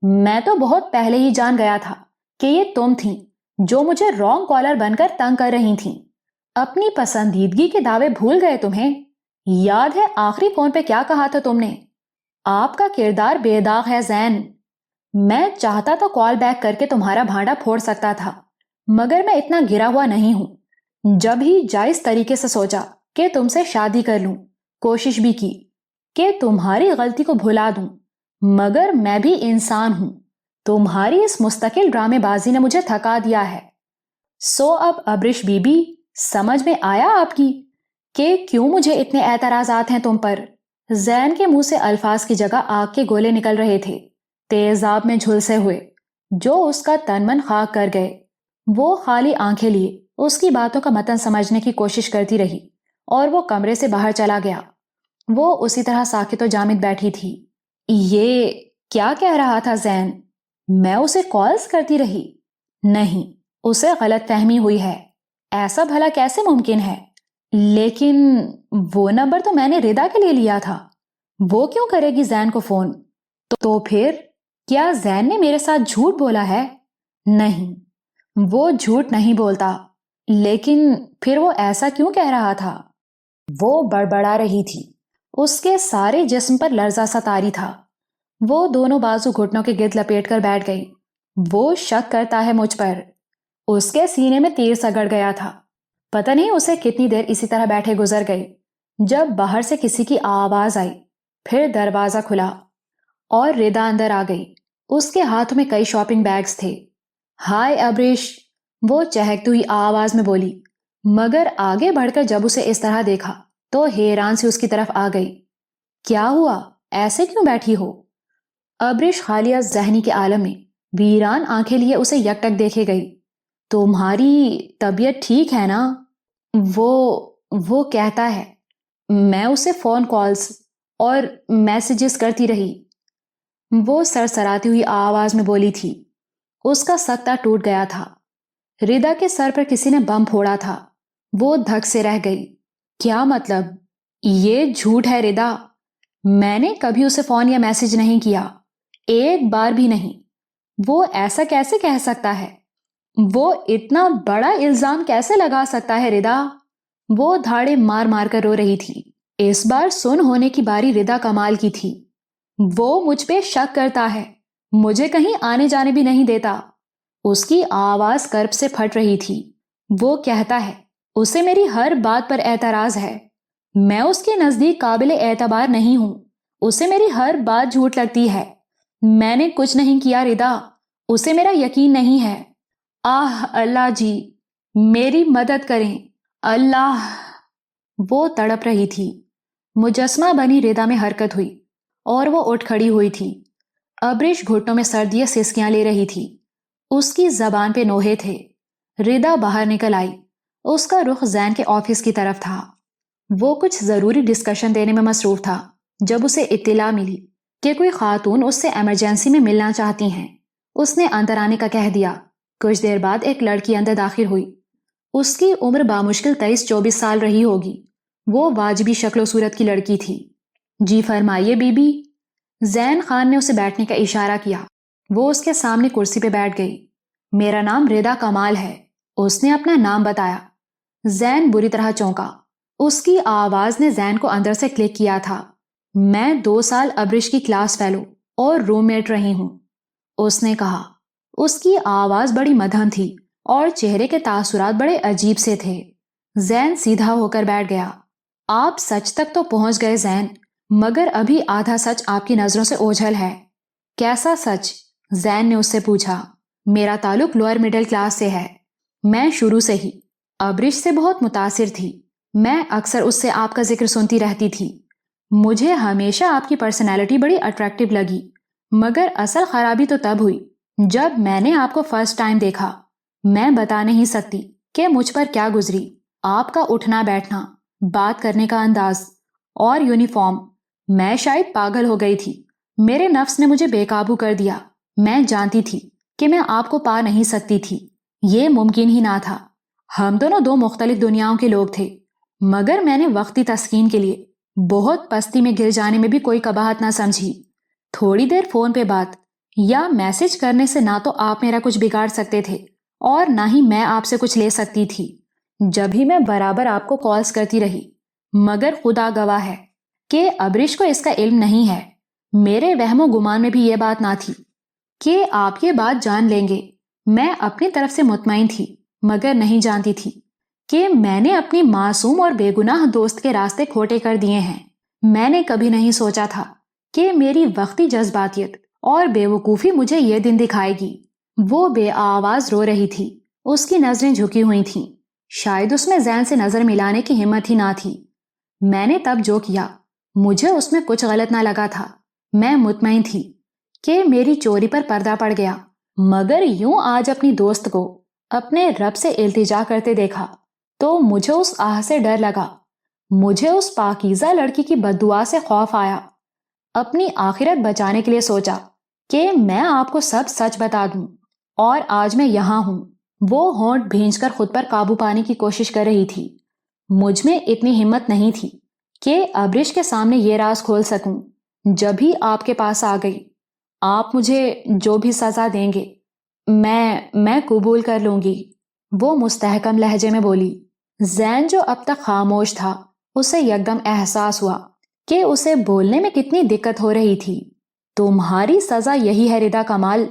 میں تو بہت پہلے ہی جان گیا تھا کہ یہ تم تھیں جو مجھے رانگ کالر بن کر تنگ کر رہی تھیں۔ اپنی پسندیدگی کے دعوے بھول گئے تمہیں؟ یاد ہے آخری فون پہ کیا کہا تھا تم نے؟ آپ کا کردار بے داغ ہے زین۔ میں چاہتا تو کال بیک کر کے تمہارا بھانڈا پھوڑ سکتا تھا، مگر میں اتنا گرا ہوا نہیں ہوں۔ جب ہی جائز طریقے سے سوچا کہ تم سے شادی کر لوں، کوشش بھی کی کہ تمہاری غلطی کو بھلا دوں، مگر میں بھی انسان ہوں۔ تمہاری اس مستقل ڈرامے بازی نے مجھے تھکا دیا ہے۔ سو اب ابرش بی بی سمجھ میں آیا آپ کی کہ کیوں مجھے اتنے اعتراضات ہیں تم پر؟ زین کے منہ سے الفاظ کی جگہ آگ کے گولے نکل رہے تھے، تیزاب میں جھلسے ہوئے، جو اس کا تن من خاک کر گئے۔ وہ خالی آنکھیں لیے اس کی باتوں کا متن سمجھنے کی کوشش کرتی رہی اور وہ کمرے سے باہر چلا گیا۔ وہ اسی طرح ساکت و جامد بیٹھی تھی۔ یہ کیا کہہ رہا تھا زین؟ میں اسے کالز کرتی رہی؟ نہیں، اسے غلط فہمی ہوئی ہے۔ ایسا بھلا کیسے ممکن ہے؟ لیکن وہ نمبر تو میں نے ردا کے لیے لیا تھا، وہ کیوں کرے گی زین کو فون؟ تو پھر کیا زین نے میرے ساتھ جھوٹ بولا ہے؟ نہیں، وہ جھوٹ نہیں بولتا، لیکن پھر وہ ایسا کیوں کہہ رہا تھا؟ وہ بڑبڑا رہی تھی، اس کے سارے جسم پر لرزہ سا طاری تھا۔ وہ دونوں بازو گھٹنوں کے گرد لپیٹ کر بیٹھ گئی۔ وہ شک کرتا ہے مجھ پر۔ اس کے سینے میں تیر سگڑ گیا تھا۔ پتہ نہیں اسے کتنی دیر اسی طرح بیٹھے گزر گئی، جب باہر سے کسی کی آواز آئی، پھر دروازہ کھلا اور ردا اندر آ گئی۔ اس کے ہاتھ میں کئی شاپنگ بیگز تھے۔ ہائے ابریش، وہ چہکتی ہوئی آواز میں بولی، مگر آگے بڑھ کر جب اسے اس طرح دیکھا تو حیران سے اس کی طرف آ گئی۔ کیا ہوا؟ ایسے کیوں بیٹھی ہو؟ ابریش خالیہ ذہنی کے عالم میں ویران آنکھیں لیے اسے یکٹک دیکھے گئی۔ تمہاری طبیعت ٹھیک ہے نا؟ وہ کہتا ہے۔ میں اسے فون کالز اور میسیجز کرتی رہی، وہ سرسراتی ہوئی آواز میں بولی تھی۔ اس کا سکتہ ٹوٹ گیا تھا۔ ردا کے سر پر کسی نے بم پھوڑا تھا۔ وہ دھک سے رہ گئی۔ کیا مطلب؟ یہ جھوٹ ہے ردا۔ میں نے کبھی اسے فون یا میسج نہیں کیا، ایک بار بھی نہیں۔ وہ ایسا کیسے کہہ سکتا ہے؟ وہ اتنا بڑا الزام کیسے لگا سکتا ہے ردا؟ وہ دھاڑے مار مار کر رو رہی تھی۔ اس بار سن ہونے کی باری ردا کمال کی تھی۔ وہ مجھ پہ شک کرتا ہے، مجھے کہیں آنے جانے بھی نہیں دیتا۔ اس کی آواز کرب سے پھٹ رہی تھی۔ وہ کہتا ہے اسے میری ہر بات پر اعتراض ہے، میں اس کے نزدیک قابل اعتبار نہیں ہوں، اسے میری ہر بات جھوٹ لگتی ہے۔ میں نے کچھ نہیں کیا ردا، اسے میرا یقین نہیں ہے۔ آہ اللہ جی، میری مدد کریں اللہ۔ وہ تڑپ رہی تھی۔ مجسمہ بنی ردا میں حرکت ہوئی اور وہ اٹھ کھڑی ہوئی تھی۔ ابریش گھٹنوں میں سردیاں سسکیاں لے رہی تھی۔ اس کی زبان پہ نوحے تھے۔ ردا باہر نکل آئی۔ اس کا رخ زین کے آفس کی طرف تھا۔ وہ کچھ ضروری ڈسکشن دینے میں مصروف تھا جب اسے اطلاع ملی کہ کوئی خاتون اس سے ایمرجنسی میں ملنا چاہتی ہیں۔ اس نے اندر آنے کا کہہ دیا۔ کچھ دیر بعد ایک لڑکی اندر داخل ہوئی۔ اس کی عمر بامشکل 23-24 سال رہی ہوگی۔ وہ واجبی شکل و صورت کی لڑکی تھی۔ جی فرمائیے بی بی۔ زین خان نے اسے بیٹھنے کا اشارہ کیا۔ وہ اس کے سامنے کرسی پہ بیٹھ گئی۔ میرا نام ردا کمال ہے، اس نے اپنا نام بتایا۔ زین بری طرح چونکا۔ اس کی آواز نے زین کو اندر سے کلک کیا تھا۔ میں 2 سال ابرش کی کلاس فیلو اور روم میٹ رہی ہوں، اس نے کہا۔ اس کی آواز بڑی مدھم تھی اور چہرے کے تاثرات بڑے عجیب سے تھے۔ زین سیدھا ہو کر بیٹھ گیا۔ آپ سچ تک تو پہنچ گئے زین، مگر ابھی آدھا سچ آپ کی نظروں سے اوجھل ہے۔ کیسا سچ؟ زین نے اس سے پوچھا۔ میرا تعلق لوئر مڈل کلاس سے ہے۔ میں شروع سے ہی ابرش سے بہت متاثر تھی۔ میں اکثر اس سے آپ کا ذکر سنتی رہتی تھی۔ مجھے ہمیشہ آپ کی پرسنالٹی بڑی اٹریکٹیو لگی، مگر اصل خرابی تو تب ہوئی جب میں نے آپ کو فرسٹ ٹائم دیکھا۔ میں بتا نہیں سکتی کہ مجھ پر کیا گزری۔ آپ کا اٹھنا بیٹھنا، بات کرنے کا انداز اور یونیفارم، میں شاید پاگل ہو گئی تھی۔ میرے نفس نے مجھے بے قابو کر دیا۔ میں جانتی تھی کہ میں آپ کو پا نہیں سکتی تھی، یہ ممکن ہی نہ تھا۔ ہم دونوں 2 مختلف دنیاؤں کے لوگ تھے۔ مگر میں نے وقتی تسکین کے لیے بہت پستی میں گر جانے میں بھی کوئی قباحت نہ سمجھی۔ تھوڑی دیر فون پہ بات یا میسج کرنے سے نہ تو آپ میرا کچھ بگاڑ سکتے تھے اور نہ ہی میں آپ سے کچھ لے سکتی تھی۔ جب ہی میں برابر آپ کو کالز کرتی رہی، مگر خدا گواہ ہے کہ ابرش کو اس کا علم نہیں ہے۔ میرے وہم و گمان میں بھی یہ بات نہ تھی کہ آپ یہ بات جان لیں گے۔ میں اپنی طرف سے مطمئن تھی، مگر نہیں جانتی تھی کہ میں نے اپنی معصوم اور بے گناہ دوست کے راستے کھوٹے کر دیے ہیں۔ میں نے کبھی نہیں سوچا تھا کہ میری وقتی جذباتیت اور بے وقوفی مجھے یہ دن دکھائے گی۔ وہ بے آواز رو رہی تھی، اس کی نظریں جھکی ہوئی تھیں، شاید اس میں زین سے نظر ملانے کی ہمت ہی نہ تھی۔ میں نے تب جو کیا مجھے اس میں کچھ غلط نہ لگا تھا۔ میں مطمئن تھی کہ میری چوری پر پردہ پڑ گیا، مگر یوں آج اپنی دوست کو اپنے رب سے التجا کرتے دیکھا تو مجھے اس آہ سے ڈر لگا، مجھے اس پاکیزہ لڑکی کی بددعا سے خوف آیا۔ اپنی آخرت بچانے کے لیے سوچا کہ میں آپ کو سب سچ بتا دوں، اور آج میں یہاں ہوں۔ وہ ہونٹ بھینچ کر خود پر قابو پانے کی کوشش کر رہی تھی۔ مجھ میں اتنی ہمت نہیں تھی کہ ابرش کے سامنے یہ راز کھول سکوں۔ جب ہی آپ کے پاس آ گئی، آپ مجھے جو بھی سزا دیں گے میں قبول کر لوں گی، وہ مستحکم لہجے میں بولی۔ زین جو اب تک خاموش تھا، اسے یکدم احساس ہوا کہ اسے بولنے میں کتنی دقت ہو رہی تھی۔ تمہاری سزا یہی ہے ردا کمال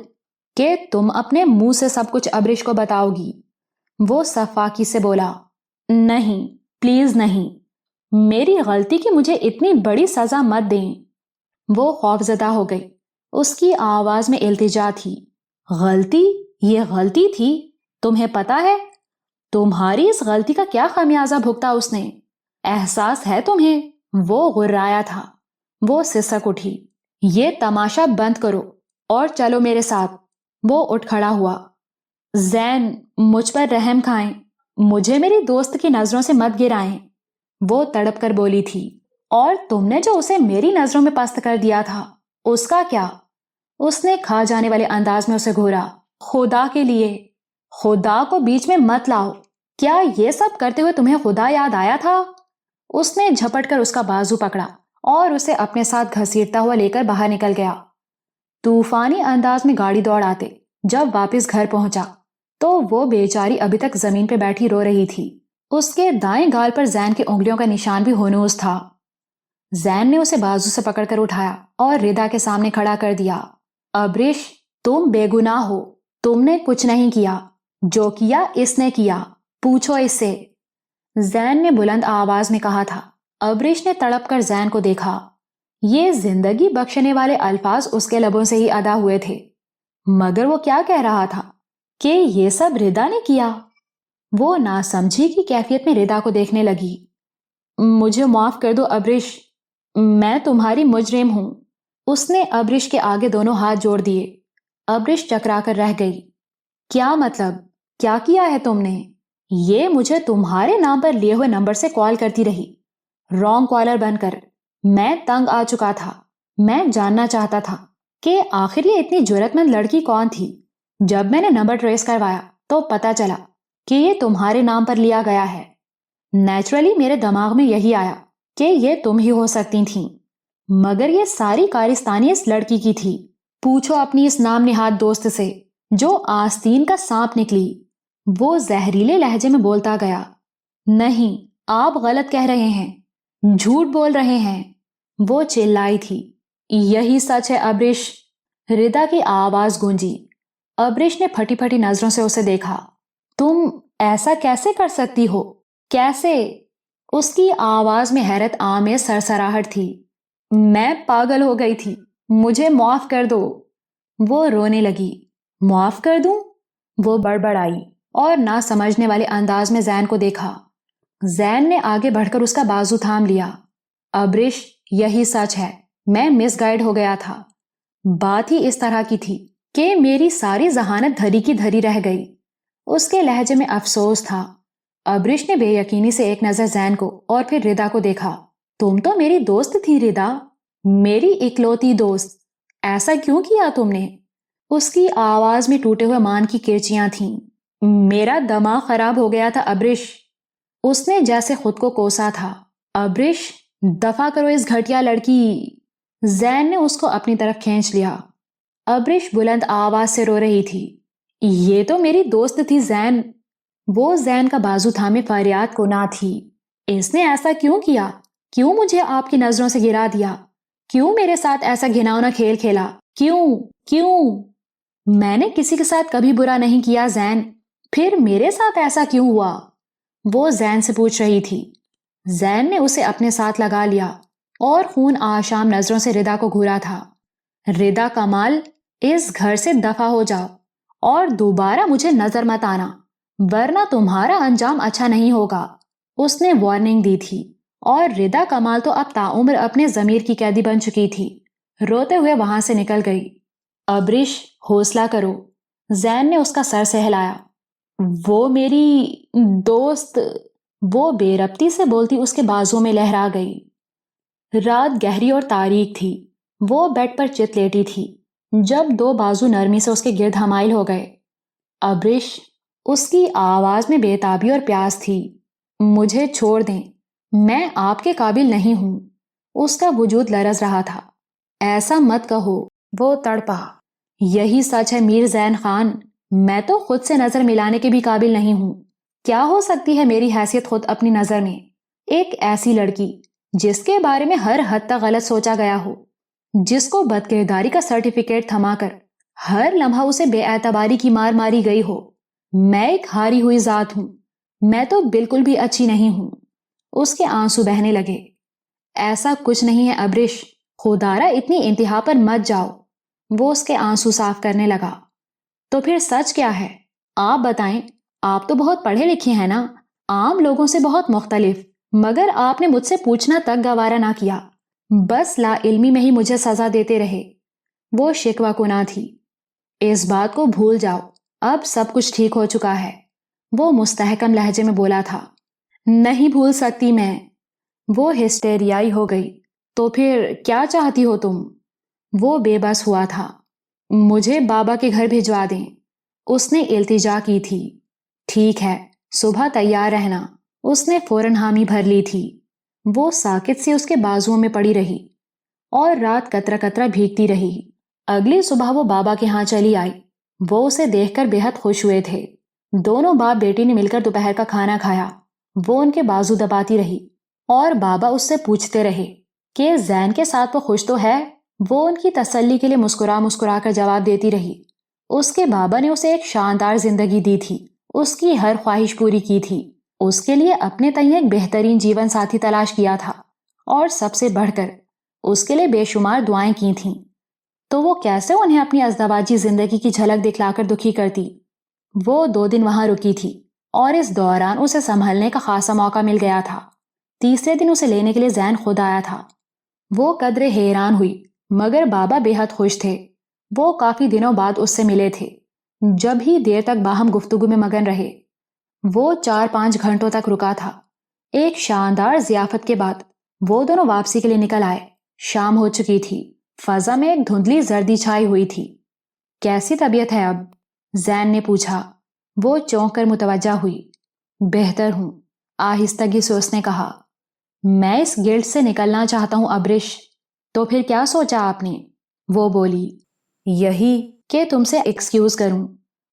کہ تم اپنے منہ سے سب کچھ ابرش کو بتاؤ گی، وہ صفاقی سے بولا۔ نہیں، پلیز نہیں، میری غلطی کی مجھے اتنی بڑی سزا مت دیں۔ وہ خوفزدہ ہو گئی، اس کی آواز میں التجا تھی۔ غلطی؟ یہ غلطی تھی؟ تمہیں پتا ہے تمہاری اس غلطی کا کیا خمیازہ بھگتا اس نے؟ احساس ہے تمہیں؟ وہ غرایا تھا۔ وہ سسک اٹھی۔ یہ تماشا بند کرو اور چلو میرے ساتھ۔ وہ اٹھ کھڑا ہوا۔ زین، مجھ پر رحم کھائیں، مجھے میری دوست کی نظروں سے مت گرائیں، وہ تڑپ کر بولی تھی۔ اور تم نے جو اسے میری نظروں میں پست کر دیا تھا، اس کا کیا؟ اس نے کھا جانے والے انداز میں اسے گھورا۔ خدا کے لیے، خدا کو بیچ میں مت لاؤ۔ کیا یہ سب کرتے ہوئے تمہیں خدا یاد آیا تھا؟ اس نے جھپٹ کر اس کا بازو پکڑا اور اسے اپنے ساتھ گھسیٹتا ہوا لے کر باہر نکل گیا۔ طوفانی انداز میں گاڑی دوڑ آتے جب واپس گھر پہنچا تو وہ بیچاری ابھی تک زمین پہ بیٹھی رو رہی تھی۔ اس کے دائیں گال پر زین کی انگلیوں کا نشان بھی ہونوز تھا۔ زین نے اسے بازو سے پکڑ کر اٹھایا اور ردا کے سامنے کھڑا کر دیا۔ ابرش، تم بے گناہ ہو، تم نے کچھ نہیں کیا، جو کیا اس نے کیا، پوچھو اس سے، زین نے بلند آواز میں کہا تھا۔ ابرش نے تڑپ کر زین کو دیکھا۔ یہ زندگی بخشنے والے الفاظ اس کے لبوں سے ہی ادا ہوئے تھے، مگر وہ کیا کہہ رہا تھا کہ یہ سب ردا نے کیا؟ وہ ناسمجھی کی کیفیت میں ردا کو دیکھنے لگی۔ مجھے معاف کر دو ابرش، میں تمہاری مجرم ہوں۔ اس نے ابرش کے آگے دونوں ہاتھ جوڑ دیے۔ ابرش چکرا کر رہ گئی۔ کیا مطلب؟ کیا کیا ہے تم نے؟ یہ مجھے تمہارے نام پر لیے ہوئے نمبر سے کال کرتی رہی، رانگ کالر بن کر۔ میں تنگ آ چکا تھا۔ میں جاننا چاہتا تھا کہ آخر یہ اتنی جرأت مند لڑکی کون تھی۔ جب میں نے نمبر ٹریس کروایا تو پتا چلا کہ یہ تمہارے نام پر لیا گیا ہے۔ نیچرلی میرے دماغ میں یہی آیا کہ یہ تم ہی ہو سکتی تھیں، مگر یہ ساری کارستانی اس لڑکی کی تھی۔ پوچھو اپنی اس نام نہاد دوست سے جو آستین کا سانپ نکلی، وہ زہریلے لہجے میں بولتا گیا۔ نہیں، آپ غلط کہہ رہے ہیں، جھوٹ بول رہے ہیں، وہ چلائی تھی۔ یہی سچ ہے ابرش، ردا کی آواز گونجی۔ ابرش نے پھٹی پھٹی نظروں سے اسے دیکھا۔ تم ایسا کیسے کر سکتی ہو؟ کیسے؟ اس کی آواز میں حیرت آمیز سرسراہٹ تھی۔ میں پاگل ہو گئی تھی، مجھے معاف کر دو، وہ رونے لگی۔ معاف کر دوں؟ وہ بڑبڑائی اور نہ سمجھنے والے انداز میں زین کو دیکھا۔ زین نے آگے بڑھ کر اس کا بازو تھام لیا۔ ابرش، یہی سچ ہے، میں مس گائیڈ ہو گیا تھا۔ بات ہی اس طرح کی تھی کہ میری ساری ذہانت دھری کی دھری رہ گئی۔ اس کے لہجے میں افسوس تھا۔ ابرش نے بے یقینی سے ایک نظر زین کو اور پھر ردا کو دیکھا۔ تم تو میری دوست تھی ردا، میری اکلوتی دوست، ایسا کیوں کیا تم نے؟ اس کی آواز میں ٹوٹے ہوئے مان کی کرچیاں تھیں۔ میرا دماغ خراب ہو گیا تھا ابرش، اس نے جیسے خود کو کوسا تھا۔ ابرش، دفع کرو اس گھٹیا لڑکی۔ زین نے اس کو اپنی طرف کھینچ لیا۔ ابرش بلند آواز سے رو رہی تھی۔ یہ تو میری دوست تھی زین۔ وہ زین کا بازو تھامے فریاد کناں تھی۔ اس نے ایسا کیوں کیا؟ کیوں مجھے آپ کی نظروں سے گرا دیا؟ کیوں میرے ساتھ ایسا گھناؤنا کھیل کھیلا؟ کیوں؟ میں نے کسی کے ساتھ کبھی برا نہیں کیا زین، پھر میرے ساتھ ایسا کیوں ہوا؟ وہ زین سے پوچھ رہی تھی۔ زین نے اسے اپنے ساتھ لگا لیا اور خون آشام نظروں سے ردا کو گھورا تھا۔ ردا کمال، اس گھر سے دفع ہو جاؤ اور دوبارہ مجھے نظر مت آنا، ورنہ تمہارا انجام اچھا نہیں ہوگا۔ اس نے وارننگ دی تھی، اور ردا کمال تو اب تاعمر اپنے ضمیر کی قیدی بن چکی تھی۔ روتے ہوئے وہاں سے نکل گئی۔ ابرش، حوصلہ کرو، زین نے اس کا سر سہلایا۔ وہ میری دوست، وہ بے ربطی سے بولتی اس کے بازو میں لہرا گئی۔ رات گہری اور تاریک تھی۔ وہ بیڈ پر چت لیٹی تھی جب دو بازو نرمی سے اس کے گرد حمائل ہو گئے۔ ابرش، اس کی آواز میں بے تابی اور پیاس تھی۔ مجھے چھوڑ دیں، میں آپ کے قابل نہیں ہوں۔ اس کا وجود لرز رہا تھا۔ ایسا مت کہو، وہ تڑپا۔ یہی سچ ہے میر زین خان، میں تو خود سے نظر ملانے کے بھی قابل نہیں ہوں۔ کیا ہو سکتی ہے میری حیثیت خود اپنی نظر میں؟ ایک ایسی لڑکی جس کے بارے میں ہر حد تک غلط سوچا گیا ہو، جس کو بد کرداری کا سرٹیفکیٹ تھما کر ہر لمحہ اسے بے اعتباری کی مار ماری گئی ہو۔ میں ایک ہاری ہوئی ذات ہوں، میں تو بالکل بھی اچھی نہیں ہوں۔ اس کے آنسو بہنے لگے۔ ایسا کچھ نہیں ہے ابرش، خدارا اتنی انتہا پر مت جاؤ۔ وہ اس کے آنسو صاف کرنے لگا۔ تو پھر سچ کیا ہے؟ آپ بتائیں، آپ تو بہت پڑھے لکھے ہیں نا، عام لوگوں سے بہت مختلف، مگر آپ نے مجھ سے پوچھنا تک گوارا نہ کیا، بس لا علمی میں ہی مجھے سزا دیتے رہے۔ وہ شکوہ کناں تھی۔ اس بات کو بھول جاؤ، اب سب کچھ ٹھیک ہو چکا ہے، وہ مستحکم لہجے میں بولا تھا۔ نہیں بھول سکتی میں، وہ ہسٹیریائی ہو گئی۔ تو پھر کیا چاہتی ہو تم؟ وہ بے بس ہوا تھا۔ مجھے بابا کے گھر بھجوا دیں، اس نے التجا کی تھی۔ ٹھیک ہے، صبح تیار رہنا، اس نے فوراً حامی بھر لی تھی۔ وہ ساکت سی اس کے بازوؤں میں پڑی رہی اور رات قطرہ قطرہ بھیگتی رہی۔ اگلی صبح وہ بابا کے ہاں چلی آئی۔ وہ اسے دیکھ کر بے حد خوش ہوئے تھے۔ دونوں باپ بیٹی نے مل کر دوپہر کا کھانا کھایا۔ وہ ان کے بازو دباتی رہی اور بابا اس سے پوچھتے رہے کہ زین کے ساتھ وہ خوش تو ہے؟ وہ ان کی تسلی کے لیے مسکرا کر جواب دیتی رہی۔ اس کے بابا نے اسے ایک شاندار زندگی دی تھی، اس کی ہر خواہش پوری کی تھی، اس کے لیے اپنے تئیں ایک بہترین جیون ساتھی تلاش کیا تھا، اور سب سے بڑھ کر اس کے لیے بے شمار دعائیں کی تھیں۔ تو وہ کیسے انہیں اپنی ازدواجی زندگی کی جھلک دکھلا کر دکھی کرتی؟ وہ 2 دن وہاں رکی تھی اور اس دوران اسے سنبھلنے کا خاصا موقع مل گیا تھا۔ تیسرے دن اسے لینے کے لیے زین خود آیا تھا۔ وہ قدرے حیران ہوئی، مگر بابا بے حد خوش تھے۔ وہ کافی دنوں بعد اس سے ملے تھے، جب ہی دیر تک باہم گفتگو میں مگن رہے۔ وہ 4-5 گھنٹوں تک رکا تھا۔ ایک شاندار ضیافت کے بعد وہ دونوں واپسی کے لیے نکل آئے۔ شام ہو چکی تھی، فضا میں ایک دھندلی زردی چھائی ہوئی تھی۔ کیسی طبیعت ہے اب؟ زین نے پوچھا۔ وہ چونک کر متوجہ ہوئی۔ بہتر ہوں، آہستگی سے اس نے کہا۔ میں اس گلٹ سے نکلنا چاہتا ہوں ابرش۔ تو پھر کیا سوچا آپ نے؟ وہ بولی۔ یہی کہ تم سے ایکسکیوز کروں۔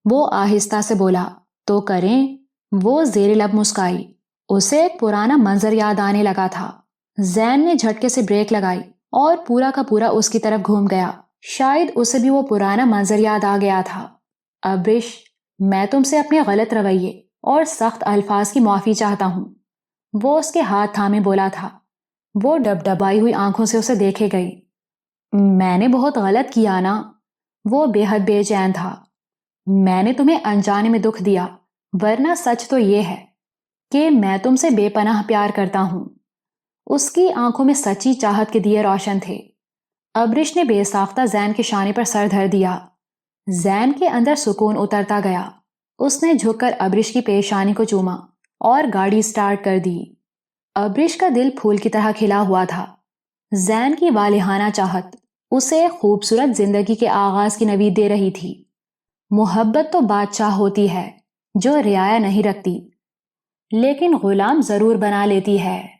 وہ آہستہ سے بولا۔ تو کریں۔ وہ زیر لب مسکائی۔ اسے ایک پرانا منظر یاد آنے لگا تھا۔ زین نے جھٹکے سے بریک لگائی اور پورا کا پورا اس کی طرف گھوم گیا۔ شاید اسے بھی وہ پرانا منظر یاد آ گیا تھا۔ ابرش، میں تم سے اپنے غلط رویے اور سخت الفاظ کی معافی چاہتا ہوں۔ وہ اس کے ہاتھ تھامے بولا تھا۔ وہ ڈبڈبائی ہوئی آنکھوں سے اسے دیکھے گئی۔ میں نے بہت غلط کیا نا؟ وہ بے حد بے چین تھا۔ میں نے تمہیں انجانے میں دکھ دیا، ورنہ سچ تو یہ ہے کہ میں تم سے بے پناہ پیار کرتا ہوں۔ اس کی آنکھوں میں سچی چاہت کے دیے روشن تھے۔ ابرش نے بے ساختہ زین کے شانے پر سر دھر دیا۔ زین کے اندر سکون اترتا گیا۔ اس نے جھک کر ابرش کی پیشانی کو چوما اور گاڑی سٹارٹ کر دی۔ ابرش کا دل پھول کی طرح کھلا ہوا تھا۔ زین کی والہانہ چاہت اسے ایک خوبصورت زندگی کے آغاز کی نوید دے رہی تھی۔ محبت تو بادشاہ ہوتی ہے جو رعایا نہیں رکھتی۔ لیکن غلام ضرور بنا لیتی ہے۔